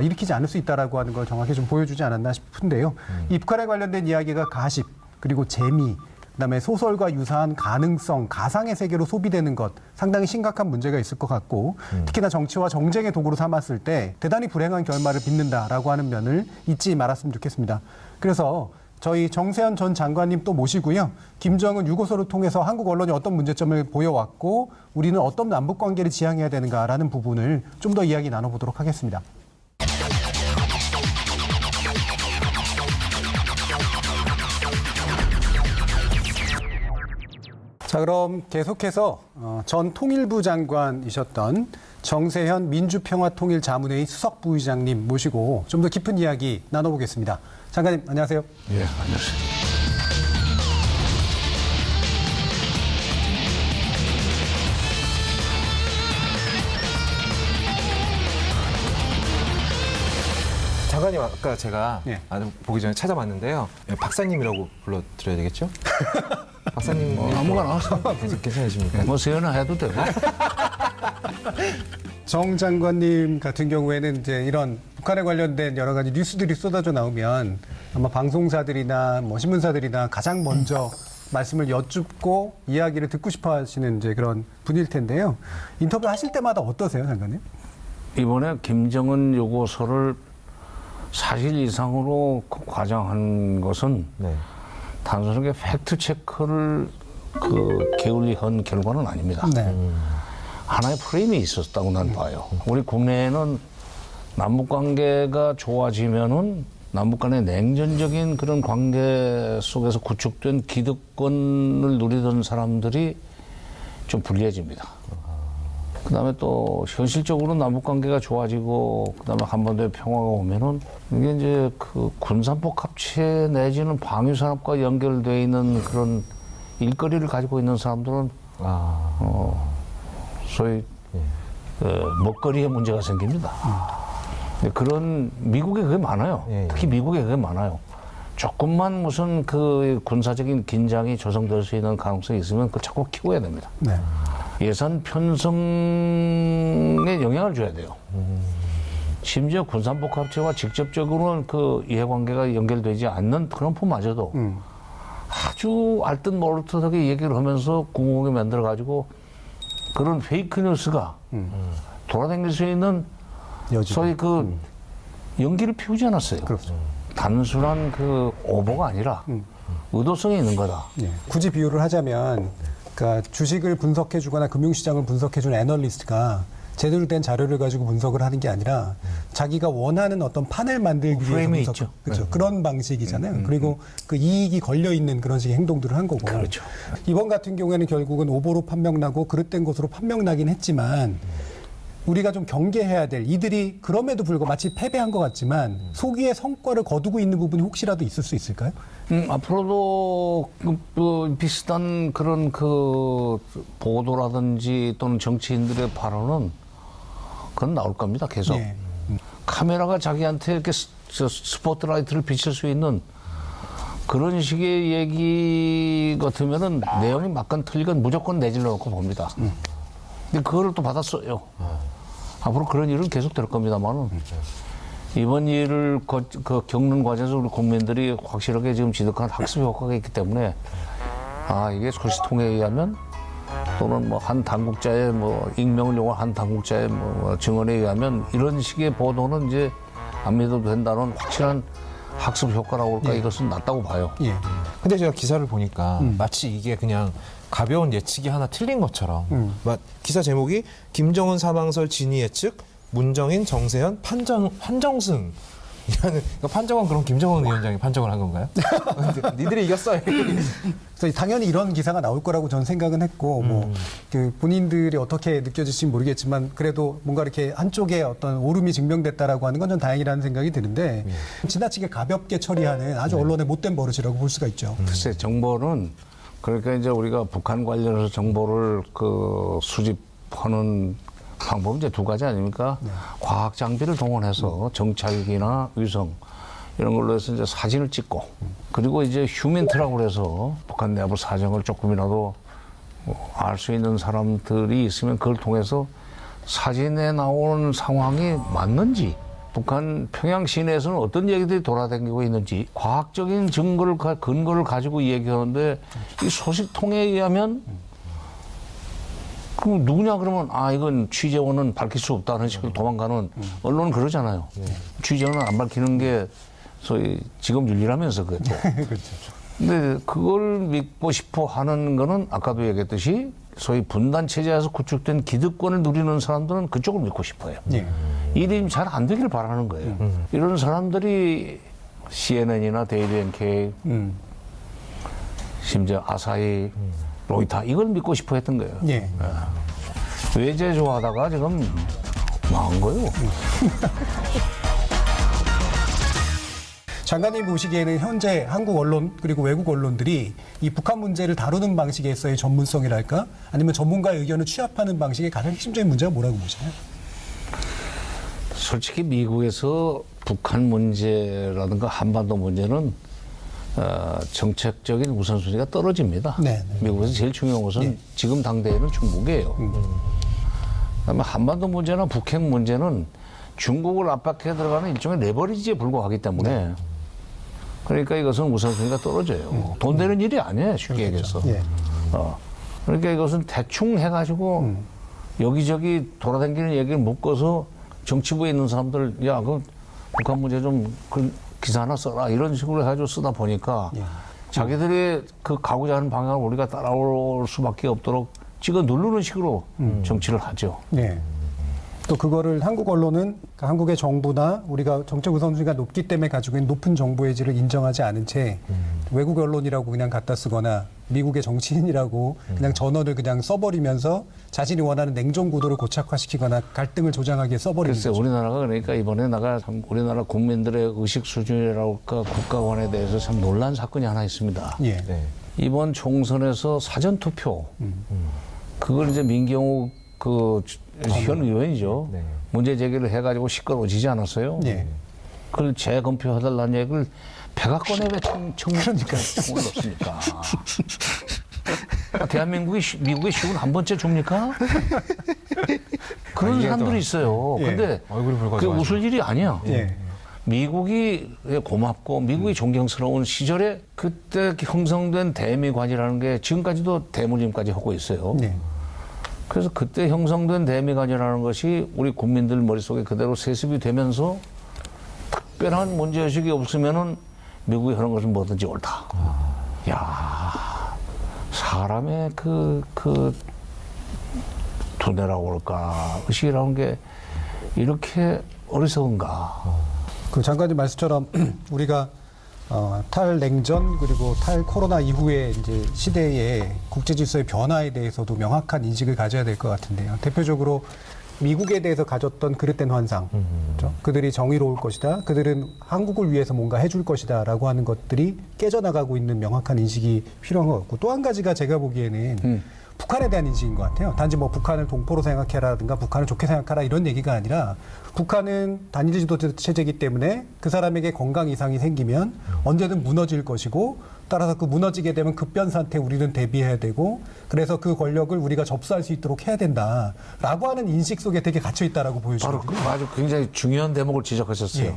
일으키지 않을 수 있다라고 하는 걸 정확히 좀 보여주지 않았나 싶은데요. 이 북한에 관련된 이야기가 가십, 그리고 재미, 그다음에 소설과 유사한 가능성, 가상의 세계로 소비되는 것 상당히 심각한 문제가 있을 것 같고 특히나 정치와 정쟁의 도구로 삼았을 때 대단히 불행한 결말을 빚는다라고 하는 면을 잊지 말았으면 좋겠습니다. 그래서 저희 정세현 전 장관님 또 모시고요. 김정은 유고서를 통해서 한국 언론이 어떤 문제점을 보여왔고 우리는 어떤 남북관계를 지향해야 되는가라는 부분을 좀 더 이야기 나눠보도록 하겠습니다. 자, 그럼 계속해서 전 통일부 장관이셨던 정세현 민주평화통일자문회의 수석부의장님 모시고 좀 더 깊은 이야기 나눠보겠습니다. 장관님, 안녕하세요. 예, 안녕하세요. 장관님, 아까 제가 보기 전에 찾아봤는데요. 박사님이라고 불러드려야 되겠죠? 박사님. 아무거나. 괜찮으십니까? 뭐 세연아 해도 되고. 정 장관님 같은 경우에는 이제 이런 북한에 관련된 여러 가지 뉴스들이 쏟아져 나오면 아마 방송사들이나 뭐 신문사들이나 가장 먼저 말씀을 여쭙고 이야기를 듣고 싶어 하시는 이제 그런 분일 텐데요. 인터뷰 하실 때마다 어떠세요, 장관님? 이번에 김정은 요구서를 사실 이상으로 과장한 것은 단순하게 팩트 체크를 게을리한 결과는 아닙니다. 하나의 프레임이 있었다고 난 봐요. 우리 국내에는 남북 관계가 좋아지면은 남북 간의 냉전적인 그런 관계 속에서 구축된 기득권을 누리던 사람들이 좀 불리해집니다. 그다음에 또 현실적으로 남북 관계가 좋아지고 그다음에 한반도의 평화가 오면은 이게 이제 그 군산폭 합체 내지는 방위 산업과 연결되어 있는 그런 일거리를 가지고 있는 사람들은 소위 먹거리에 문제가 생깁니다. 그런 미국에 그게 많아요. 특히 미국에 그게 많아요. 조금만 무슨 그 군사적인 긴장이 조성될 수 있는 가능성이 있으면 그걸 자꾸 키워야 됩니다. 예산 편성에 영향을 줘야 돼요. 심지어 군산폭 합체와 직접적으로는 그 이해관계가 연결되지 않는 트럼프마저도 아주 알듯 모르듯하게 얘기를 하면서 궁금하게 만들어가지고 그런 페이크 뉴스가 돌아다닐 수 있는 소위 그 연기를 피우지 않았어요. 단순한 그 오보가 아니라 의도성이 있는 거다. 굳이 비유를 하자면 그러니까 주식을 분석해주거나 금융시장을 분석해준 애널리스트가 제대로 된 자료를 가지고 분석을 하는 게 아니라 자기가 원하는 어떤 판을 만들기 위해서 분석, 있죠. 그렇죠. 그런 방식이잖아요. 그리고 그 이익이 걸려 있는 그런 식의 행동들을 한 거고. 그렇죠. 이번 같은 경우에는 결국은 오보로 판명나고 그릇된 것으로 판명나긴 했지만 우리가 좀 경계해야 될 이들이 그럼에도 불구하고 마치 패배한 것 같지만 소기의 성과를 거두고 있는 부분이 혹시라도 있을 수 있을까요? 앞으로도 비슷한 그런 그 보도라든지 또는 정치인들의 발언은 그건 나올 겁니다. 계속. 카메라가 자기한테 이렇게 스포트라이트를 비칠 수 있는 그런 식의 얘기 같으면은 내용이 맞건 틀리건 무조건 내질러 놓고 봅니다. 근데 그거를 또 받았어요. 앞으로 그런 일은 계속 될 겁니다만은 이번 일을 겪는 과정에서 우리 국민들이 확실하게 지금 지득한 학습 효과가 있기 때문에 이게 소식통에 의하면 또는 뭐 한 당국자의 뭐 익명을 요구한 한 당국자의 뭐 증언에 의하면 이런 식의 보도는 이제 안 믿어도 된다는 확실한 학습 효과라고 할까 이것은 낮다고 봐요. 근데 제가 기사를 보니까 마치 이게 그냥 가벼운 예측이 하나 틀린 것처럼 기사 제목이 김정은 사망설 진위 예측 문정인 정세현 판정승 이라는 그러니까 판정은 그럼 김정은 위원장이 판정을 한 건가요? 니들이 이겼어. 그래서 당연히 이런 기사가 나올 거라고 저는 생각은 했고 그 본인들이 어떻게 느껴질지 모르겠지만 그래도 뭔가 이렇게 한쪽에 어떤 오름이 증명됐다라고 하는 건 전 다행이라는 생각이 드는데 지나치게 가볍게 처리하는 아주 언론의 못된 버릇이라고 볼 수가 있죠. 글쎄 정보는 그러니까 이제 우리가 북한 관련해서 정보를 그 수집하는 방법은 이제 두 가지 아닙니까? 과학 장비를 동원해서 정찰기나 위성 이런 걸로 해서 이제 사진을 찍고 그리고 이제 휴민트라고 해서 북한 내부 사정을 조금이라도 알 수 있는 사람들이 있으면 그걸 통해서 사진에 나오는 상황이 맞는지 북한 평양 시내에서는 어떤 얘기들이 돌아다니고 있는지 과학적인 근거를 가지고 얘기하는데 이 소식통에 의하면 그럼 누구냐 그러면 이건 취재원은 밝힐 수 없다는 식으로 도망가는 언론은 그러잖아요. 취재원은 안 밝히는 게 소위 직업윤리라면서 그것도. 근데 그걸 믿고 싶어 하는 거는 아까도 얘기했듯이 소위 분단 체제에서 구축된 기득권을 누리는 사람들은 그쪽을 믿고 싶어요. 일이 잘 안 되길 바라는 거예요. 이런 사람들이 CNN이나 데일리 NK, 심지어 아사히, 로이터 이걸 믿고 싶어 했던 거예요. 외제 좋아하다가 지금 망한 거예요. 장관님 보시기에는 현재 한국 언론 그리고 외국 언론들이 이 북한 문제를 다루는 방식에서의 전문성이랄까 아니면 전문가의 의견을 취합하는 방식의 가장 핵심적인 문제가 뭐라고 보시나요? 솔직히 미국에서 북한 문제라든가 한반도 문제는 정책적인 우선순위가 떨어집니다. 미국에서 제일 중요한 것은 지금 당대에는 중국이에요. 그다음에 한반도 문제나 북핵 문제는 중국을 압박해 들어가는 일종의 레버리지에 불과하기 때문에 그러니까 이것은 우선순위가 떨어져요. 돈 되는 일이 아니에요. 쉽게 얘기해서. 그러니까 이것은 대충 해가지고 여기저기 돌아다니는 얘기를 묶어서 정치부에 있는 사람들 그 북한 문제 좀 기사 하나 써라 이런 식으로 해가지고 쓰다 보니까 자기들이 그 가고자 하는 방향을 우리가 따라올 수밖에 없도록 찍어 누르는 식으로 정치를 하죠. 또 그거를 한국 언론은 그러니까 한국의 정부나 우리가 정책 우선순위가 높기 때문에 가지고 있는 높은 정보의 질을 인정하지 않은 채 외국 언론이라고 그냥 갖다 쓰거나 미국의 정치인이라고 그냥 전언을 그냥 써버리면서 자신이 원하는 냉전 구도를 고착화시키거나 갈등을 조장하게 써버리는 글쎄 거죠. 우리나라가 그러니까 이번에 우리나라 국민들의 의식 수준이랄까 국가관에 대해서 참 놀란 사건이 하나 있습니다. 이번 총선에서 사전투표 그걸 이제 민경욱 현 의원이죠. 문제 제기를 해가지고 시끄러워지지 않았어요. 그걸 재검표해달라는 얘기를 백악관에 왜 총을 넣습니까? 대한민국이 미국의 시군 한 번째 줍니까? 그런 사람들이 있어요. 근데 그게 웃을 일이 아니야. 미국이 고맙고 미국이 존경스러운 시절에 그때 형성된 대미관이라는 게 지금까지도 대물림까지 하고 있어요. 그래서 그때 형성된 대미관이라는 것이 우리 국민들 머릿속에 그대로 세습이 되면서 특별한 문제의식이 없으면은 미국이 하는 것은 뭐든지 옳다. 사람의 두뇌라고 그럴까, 의식이라는 게 이렇게 어리석은가. 그 장관님 말씀처럼 우리가 탈냉전 그리고 탈코로나 이후의 이제 시대의 국제 질서의 변화에 대해서도 명확한 인식을 가져야 될 것 같은데요. 대표적으로 미국에 대해서 가졌던 그릇된 환상, 그렇죠? 그들이 정의로울 것이다, 그들은 한국을 위해서 뭔가 해줄 것이다라고 하는 것들이 깨져나가고 있는 명확한 인식이 필요한 것 같고 또 한 가지가 제가 보기에는 북한에 대한 인식인 것 같아요. 단지 뭐 북한을 동포로 생각해라든가 북한을 좋게 생각하라 이런 얘기가 아니라 북한은 단일 지도 체제이기 때문에 그 사람에게 건강 이상이 생기면 언제든 무너질 것이고 따라서 그 무너지게 되면 급변 상태에 우리는 대비해야 되고 그래서 그 권력을 우리가 접수할 수 있도록 해야 된다라고 하는 인식 속에 되게 갇혀 있다라고 보여지거든요. 아주 굉장히 중요한 대목을 지적하셨어요.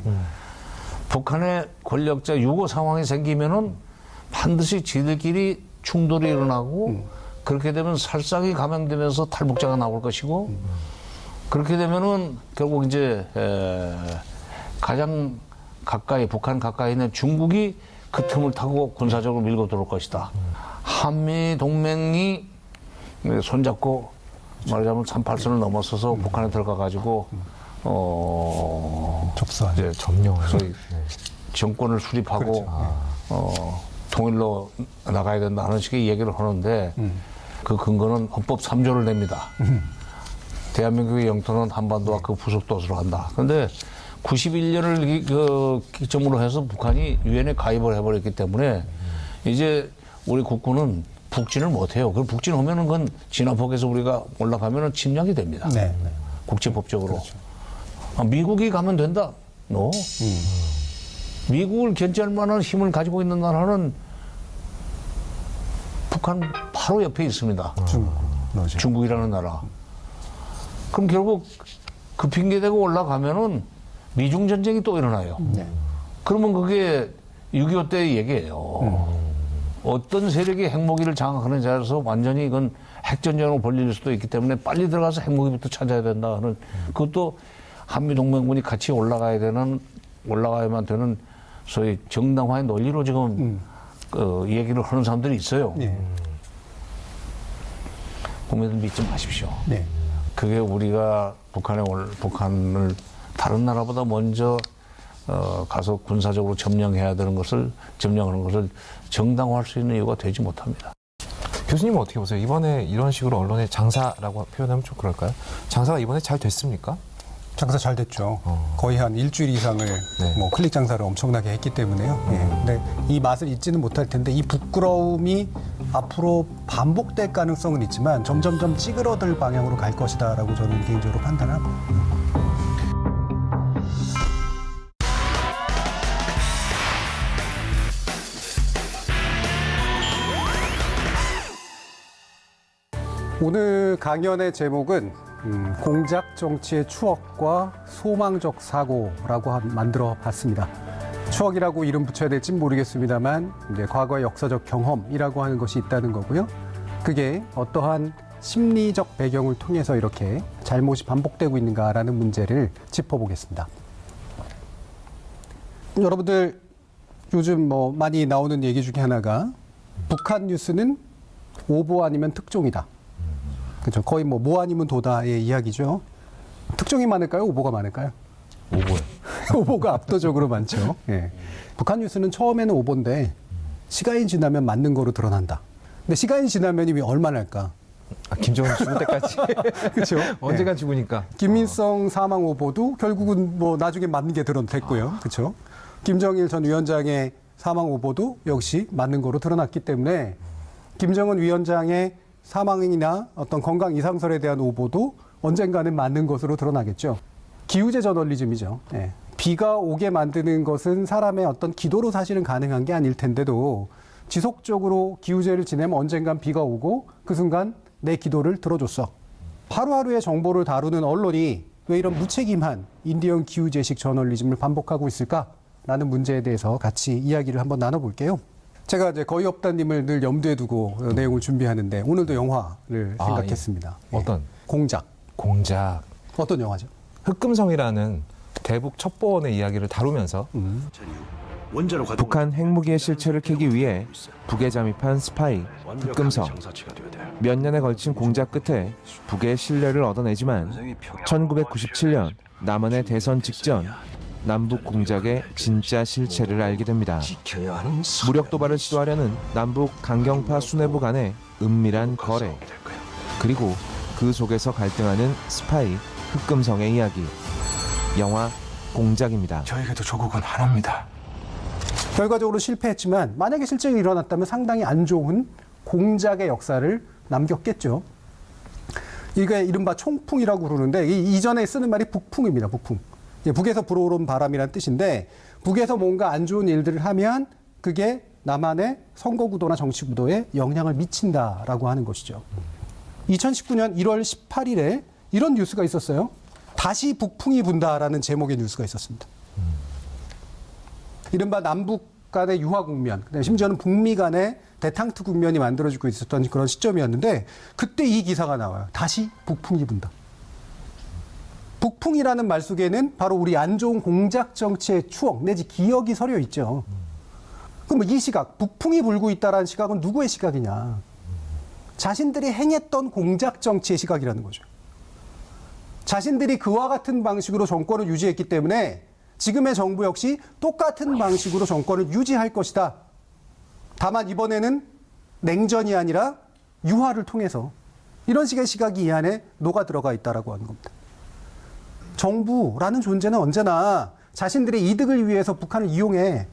북한의 권력자 유고 상황이 생기면은 반드시 지들끼리 충돌이 일어나고 그렇게 되면 살상이 감염되면서 탈북자가 나올 것이고 그렇게 되면은 결국 이제 가장 가까이 북한 가까이 있는 중국이 그 틈을 타고 군사적으로 밀고 들어올 것이다. 한미 동맹이 손잡고 말하자면 38선을 넘어서서 북한에 들어가 가지고 접수하죠. 이제 소위 정권을 수립하고 통일로 나가야 된다는 식의 얘기를 하는데 그 근거는 헌법 3조를 냅니다. 대한민국의 영토는 한반도와 그 부속도서로 한다. 그런데 91년을 기점으로 해서 북한이 유엔에 가입을 해버렸기 때문에 이제 우리 국군은 북진을 못해요. 그럼 북진하면은 그건 진화폭에서 우리가 올라가면은 침략이 됩니다. 네. 국제법적으로. 그렇죠. 미국이 가면 된다? No. 미국을 견제할 만한 힘을 가지고 있는 나라는 북한 바로 옆에 있습니다. 중국이라는 나라. 그럼 결국 그 핑계 대고 올라가면은 미중 전쟁이 또 일어나요. 그러면 그게 6.25 때 얘기예요. 어떤 세력이 핵무기를 장악하는 자리에서 완전히 이건 핵전쟁으로 벌릴 수도 있기 때문에 빨리 들어가서 핵무기부터 찾아야 된다 하는, 그것도 한미동맹군이 같이 올라가야만 되는 소위 정당화의 논리로 지금 얘기를 하는 사람들이 있어요. 국민들 믿지 마십시오. 그게 우리가 북한을 다른 나라보다 먼저 가서 군사적으로 점령하는 것을 정당화할 수 있는 이유가 되지 못합니다. 교수님은 어떻게 보세요? 이번에 이런 식으로 언론의 장사라고 표현하면 좀 그럴까요? 장사가 이번에 잘 됐습니까? 장사 잘 됐죠. 거의 한 일주일 이상을 뭐 클릭 장사를 엄청나게 했기 때문에요. 근데 이 맛을 잊지는 못할 텐데 이 부끄러움이 앞으로 반복될 가능성은 있지만 점점점 찌그러들 방향으로 갈 것이다라고 저는 개인적으로 판단하고. 오늘 강연의 제목은 공작 정치의 추억과 소망적 사고라고 만들어 봤습니다. 추억이라고 이름 붙여야 될진 모르겠습니다만 이제 과거의 역사적 경험이라고 하는 것이 있다는 거고요. 그게 어떠한 심리적 배경을 통해서 이렇게 잘못이 반복되고 있는가라는 문제를 짚어보겠습니다. 여러분들 요즘 뭐 많이 나오는 얘기 중에 하나가 북한 뉴스는 오보 아니면 특종이다. 그렇죠. 거의 뭐 아니면 도다의 이야기죠. 특종이 많을까요? 오보가 많을까요? 오보요. 오보가 압도적으로 많죠. 예. 북한 뉴스는 처음에는 오보인데 시간이 지나면 맞는 거로 드러난다. 근데 시간이 지나면 얼마나 할까? 김정은 죽을 때까지. 그렇죠. 언젠간 죽으니까. 김일성 사망 오보도 결국은 뭐 나중에 맞는 게 드러냈고요. 그렇죠. 김정일 전 위원장의 사망 오보도 역시 맞는 거로 드러났기 때문에 김정은 위원장의 사망이나 어떤 건강 이상설에 대한 오보도 언젠가는 맞는 것으로 드러나겠죠. 기우제 저널리즘이죠. 예. 비가 오게 만드는 것은 사람의 어떤 기도로 사실은 가능한 게 아닐 텐데도 지속적으로 기우제를 지내면 언젠간 비가 오고 그 순간 내 기도를 들어줬어. 하루하루의 정보를 다루는 언론이 왜 이런 무책임한 인디언 기우제식 저널리즘을 반복하고 있을까라는 문제에 대해서 같이 이야기를 한번 나눠볼게요. 제가 이제 거의 없다님을 늘 염두에 두고 내용을 준비하는데 오늘도 영화를 생각했습니다. 예. 어떤? 공작. 공작. 어떤 영화죠? 흑금성이라는 대북 첩보원의 이야기를 다루면서 북한 핵무기의 실체를 캐기 위해 북에 잠입한 스파이 흑금성. 몇 년에 걸친 공작 끝에 북의 신뢰를 얻어내지만 1997년 남한의 대선 직전 남북 공작의 진짜 실체를 알게 됩니다. 무력 도발을 시도하려는 남북 강경파 수뇌부 간의 은밀한 거래, 그리고 그 속에서 갈등하는 스파이 흑금성의 이야기. 영화 공작입니다. 저에게도 조국은 하나입니다. 결과적으로 실패했지만 만약에 실제로 일어났다면 상당히 안 좋은 공작의 역사를 남겼겠죠. 이게 이른바 총풍이라고 그러는데 이전에 쓰는 말이 북풍입니다. 북풍. 북에서 불어오른 바람이라는 뜻인데 북에서 뭔가 안 좋은 일들을 하면 그게 남한의 선거구도나 정치구도에 영향을 미친다라고 하는 것이죠. 2019년 1월 18일에 이런 뉴스가 있었어요. 다시 북풍이 분다라는 제목의 뉴스가 있었습니다. 이른바 남북 간의 유화 국면, 심지어는 북미 간의 대탕트 국면이 만들어지고 있었던 그런 시점이었는데 그때 이 기사가 나와요. 다시 북풍이 분다. 북풍이라는 말 속에는 바로 우리 안 좋은 공작 정치의 추억 내지 기억이 서려 있죠. 그럼 이 시각, 북풍이 불고 있다라는 시각은 누구의 시각이냐? 자신들이 행했던 공작 정치의 시각이라는 거죠. 자신들이 그와 같은 방식으로 정권을 유지했기 때문에 지금의 정부 역시 똑같은 방식으로 정권을 유지할 것이다. 다만 이번에는 냉전이 아니라 유화를 통해서 이런 식의 시각이 이 안에 녹아 들어가 있다라고 하는 겁니다. 정부라는 존재는 언제나 자신들의 이득을 위해서 북한을 이용해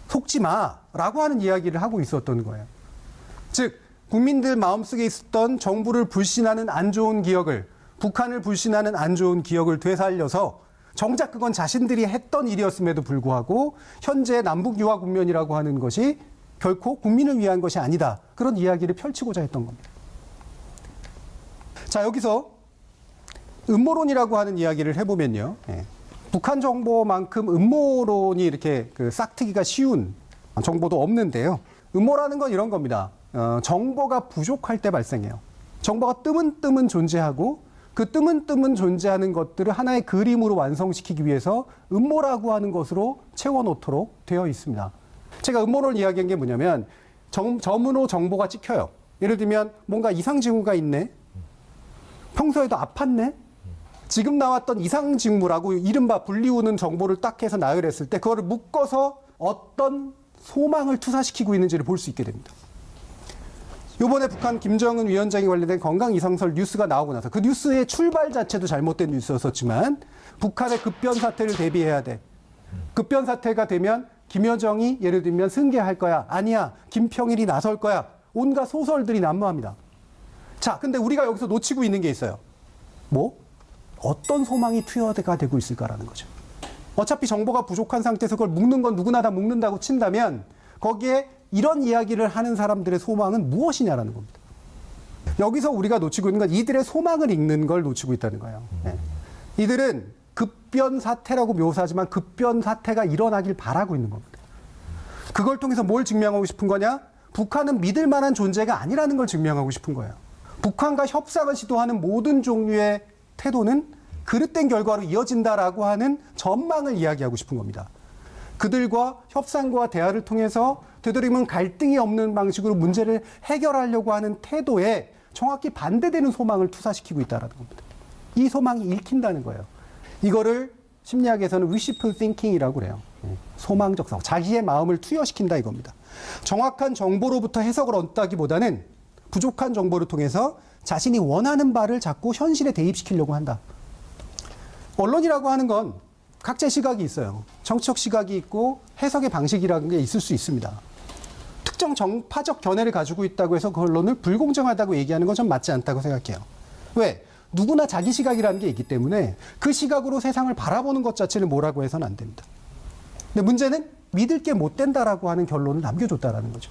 속지 마라고 하는 이야기를 하고 있었던 거예요. 즉 국민들 마음속에 있었던 정부를 불신하는 안 좋은 기억을, 북한을 불신하는 안 좋은 기억을 되살려서 정작 그건 자신들이 했던 일이었음에도 불구하고 현재 남북 유화 국면이라고 하는 것이 결코 국민을 위한 것이 아니다. 그런 이야기를 펼치고자 했던 겁니다. 자, 여기서 음모론이라고 하는 이야기를 해보면요. 북한 정보만큼 음모론이 이렇게 싹트기가 쉬운 정보도 없는데요. 음모라는 건 이런 겁니다. 정보가 부족할 때 발생해요. 정보가 뜨문뜨문 존재하고 그 뜨문뜨문 존재하는 것들을 하나의 그림으로 완성시키기 위해서 음모라고 하는 것으로 채워놓도록 되어 있습니다. 제가 음모론을 이야기한 게 뭐냐면 점으로 정보가 찍혀요. 예를 들면 뭔가 이상 징후가 있네. 평소에도 아팠네. 지금 나왔던 이상 징후라고 이른바 불리우는 정보를 딱 해서 나열했을 때 그거를 묶어서 어떤 소망을 투사시키고 있는지를 볼 수 있게 됩니다. 이번에 북한 김정은 위원장이 관련된 건강 이상설 뉴스가 나오고 나서 그 뉴스의 출발 자체도 잘못된 뉴스였었지만 북한의 급변 사태를 대비해야 돼. 급변 사태가 되면 김여정이 예를 들면 승계할 거야. 아니야. 김평일이 나설 거야. 온갖 소설들이 난무합니다. 자, 근데 우리가 여기서 놓치고 있는 게 있어요. 뭐? 어떤 소망이 투여가 되고 있을까라는 거죠. 어차피 정보가 부족한 상태에서 그걸 묶는 건 누구나 다 묶는다고 친다면 거기에 이런 이야기를 하는 사람들의 소망은 무엇이냐라는 겁니다. 여기서 우리가 놓치고 있는 건 이들의 소망을 읽는 걸 놓치고 있다는 거예요. 이들은 급변 사태라고 묘사하지만 급변 사태가 일어나길 바라고 있는 겁니다. 그걸 통해서 뭘 증명하고 싶은 거냐? 북한은 믿을 만한 존재가 아니라는 걸 증명하고 싶은 거예요. 북한과 협상을 시도하는 모든 종류의 태도는 그릇된 결과로 이어진다라고 하는 전망을 이야기하고 싶은 겁니다. 그들과 협상과 대화를 통해서 되도록이면 갈등이 없는 방식으로 문제를 해결하려고 하는 태도에 정확히 반대되는 소망을 투사시키고 있다는 겁니다. 이 소망이 읽힌다는 거예요. 이거를 심리학에서는 wishful thinking이라고 그래요. 소망적 상, 자기의 마음을 투여시킨다 이겁니다. 정확한 정보로부터 해석을 얻다기보다는 부족한 정보를 통해서 자신이 원하는 바를 자꾸 현실에 대입시키려고 한다. 언론이라고 하는 건 각자의 시각이 있어요. 정치적 시각이 있고 해석의 방식이라는 게 있을 수 있습니다. 특정 정파적 견해를 가지고 있다고 해서 그 언론을 불공정하다고 얘기하는 건 전 맞지 않다고 생각해요. 왜? 누구나 자기 시각이라는 게 있기 때문에 그 시각으로 세상을 바라보는 것 자체를 뭐라고 해서는 안 됩니다. 근데 문제는 믿을 게 못 된다라고 하는 결론을 남겨줬다라는 거죠.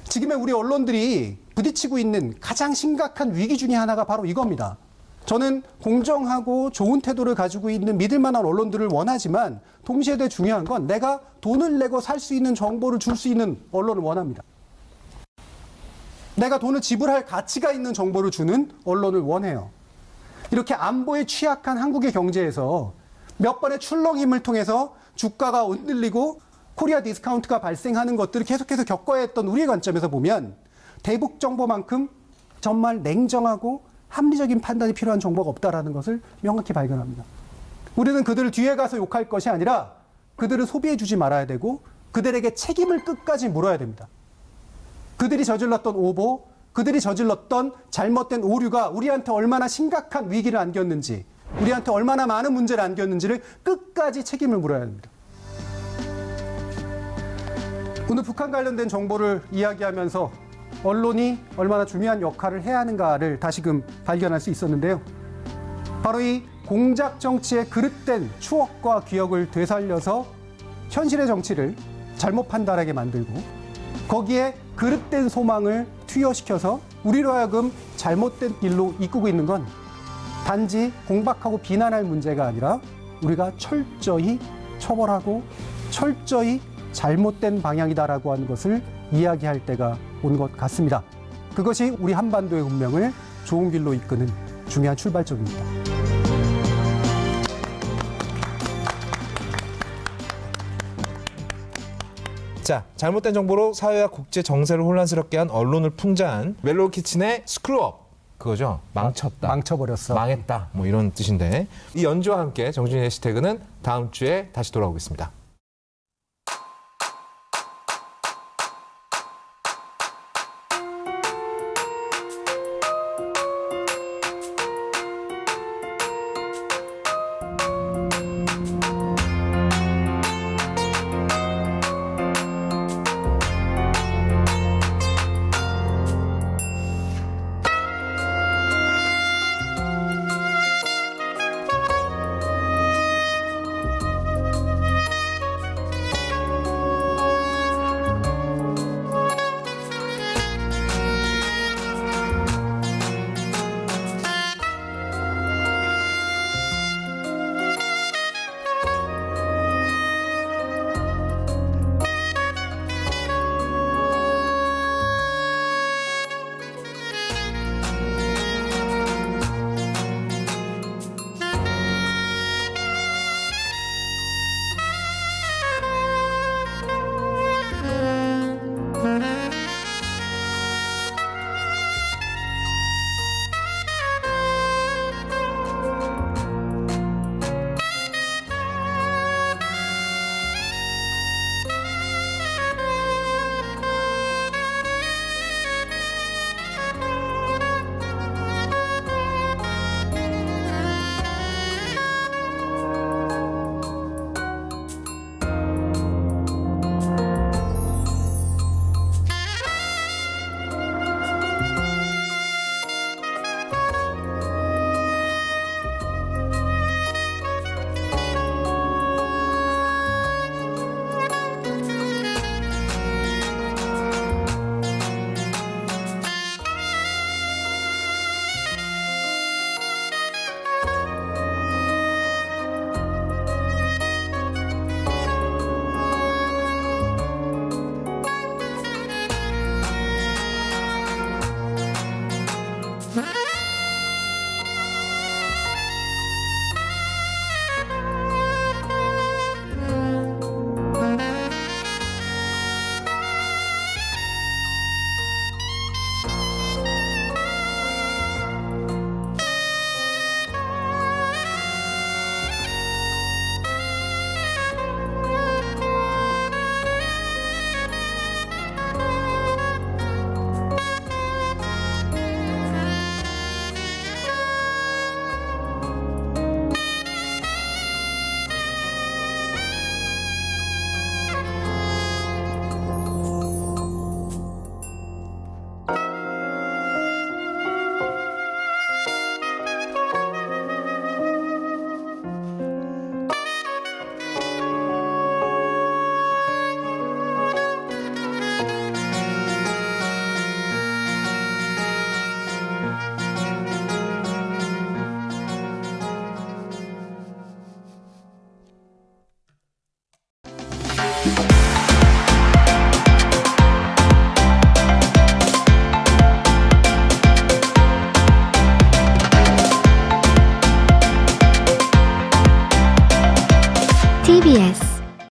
지금의 우리 언론들이 부딪히고 있는 가장 심각한 위기 중에 하나가 바로 이겁니다. 저는 공정하고 좋은 태도를 가지고 있는 믿을 만한 언론들을 원하지만 동시에 더 중요한 건 내가 돈을 내고 살 수 있는 정보를 줄 수 있는 언론을 원합니다. 내가 돈을 지불할 가치가 있는 정보를 주는 언론을 원해요. 이렇게 안보에 취약한 한국의 경제에서 몇 번의 출렁임을 통해서 주가가 흔들리고 코리아 디스카운트가 발생하는 것들을 계속해서 겪어야 했던 우리의 관점에서 보면 대북 정보만큼 정말 냉정하고 합리적인 판단이 필요한 정보가 없다라는 것을 명확히 발견합니다. 우리는 그들을 뒤에 가서 욕할 것이 아니라 그들을 소비해 주지 말아야 되고 그들에게 책임을 끝까지 물어야 됩니다. 그들이 저질렀던 오보, 그들이 저질렀던 잘못된 오류가 우리한테 얼마나 심각한 위기를 안겼는지, 우리한테 얼마나 많은 문제를 안겼는지를 끝까지 책임을 물어야 합니다. 오늘 북한 관련된 정보를 이야기하면서 언론이 얼마나 중요한 역할을 해야 하는가를 다시금 발견할 수 있었는데요. 바로 이 공작 정치의 그릇된 추억과 기억을 되살려서 현실의 정치를 잘못 판단하게 만들고 거기에 그릇된 소망을 투여시켜서 우리로 하여금 잘못된 길로 이끌고 있는 건 단지 공박하고 비난할 문제가 아니라 우리가 철저히 처벌하고 철저히 잘못된 방향이다라고 하는 것을 이야기할 때가 온 것 같습니다. 그것이 우리 한반도의 운명을 좋은 길로 이끄는 중요한 출발점입니다. 자, 잘못된 정보로 사회와 국제 정세를 혼란스럽게 한 언론을 풍자한 멜로우 키친의 스크루업. 그거죠. 망쳤다. 망쳐버렸어. 망했다. 뭐 이런 뜻인데 이 연주와 함께 정준의 해시태그는 다음 주에 다시 돌아오겠습니다.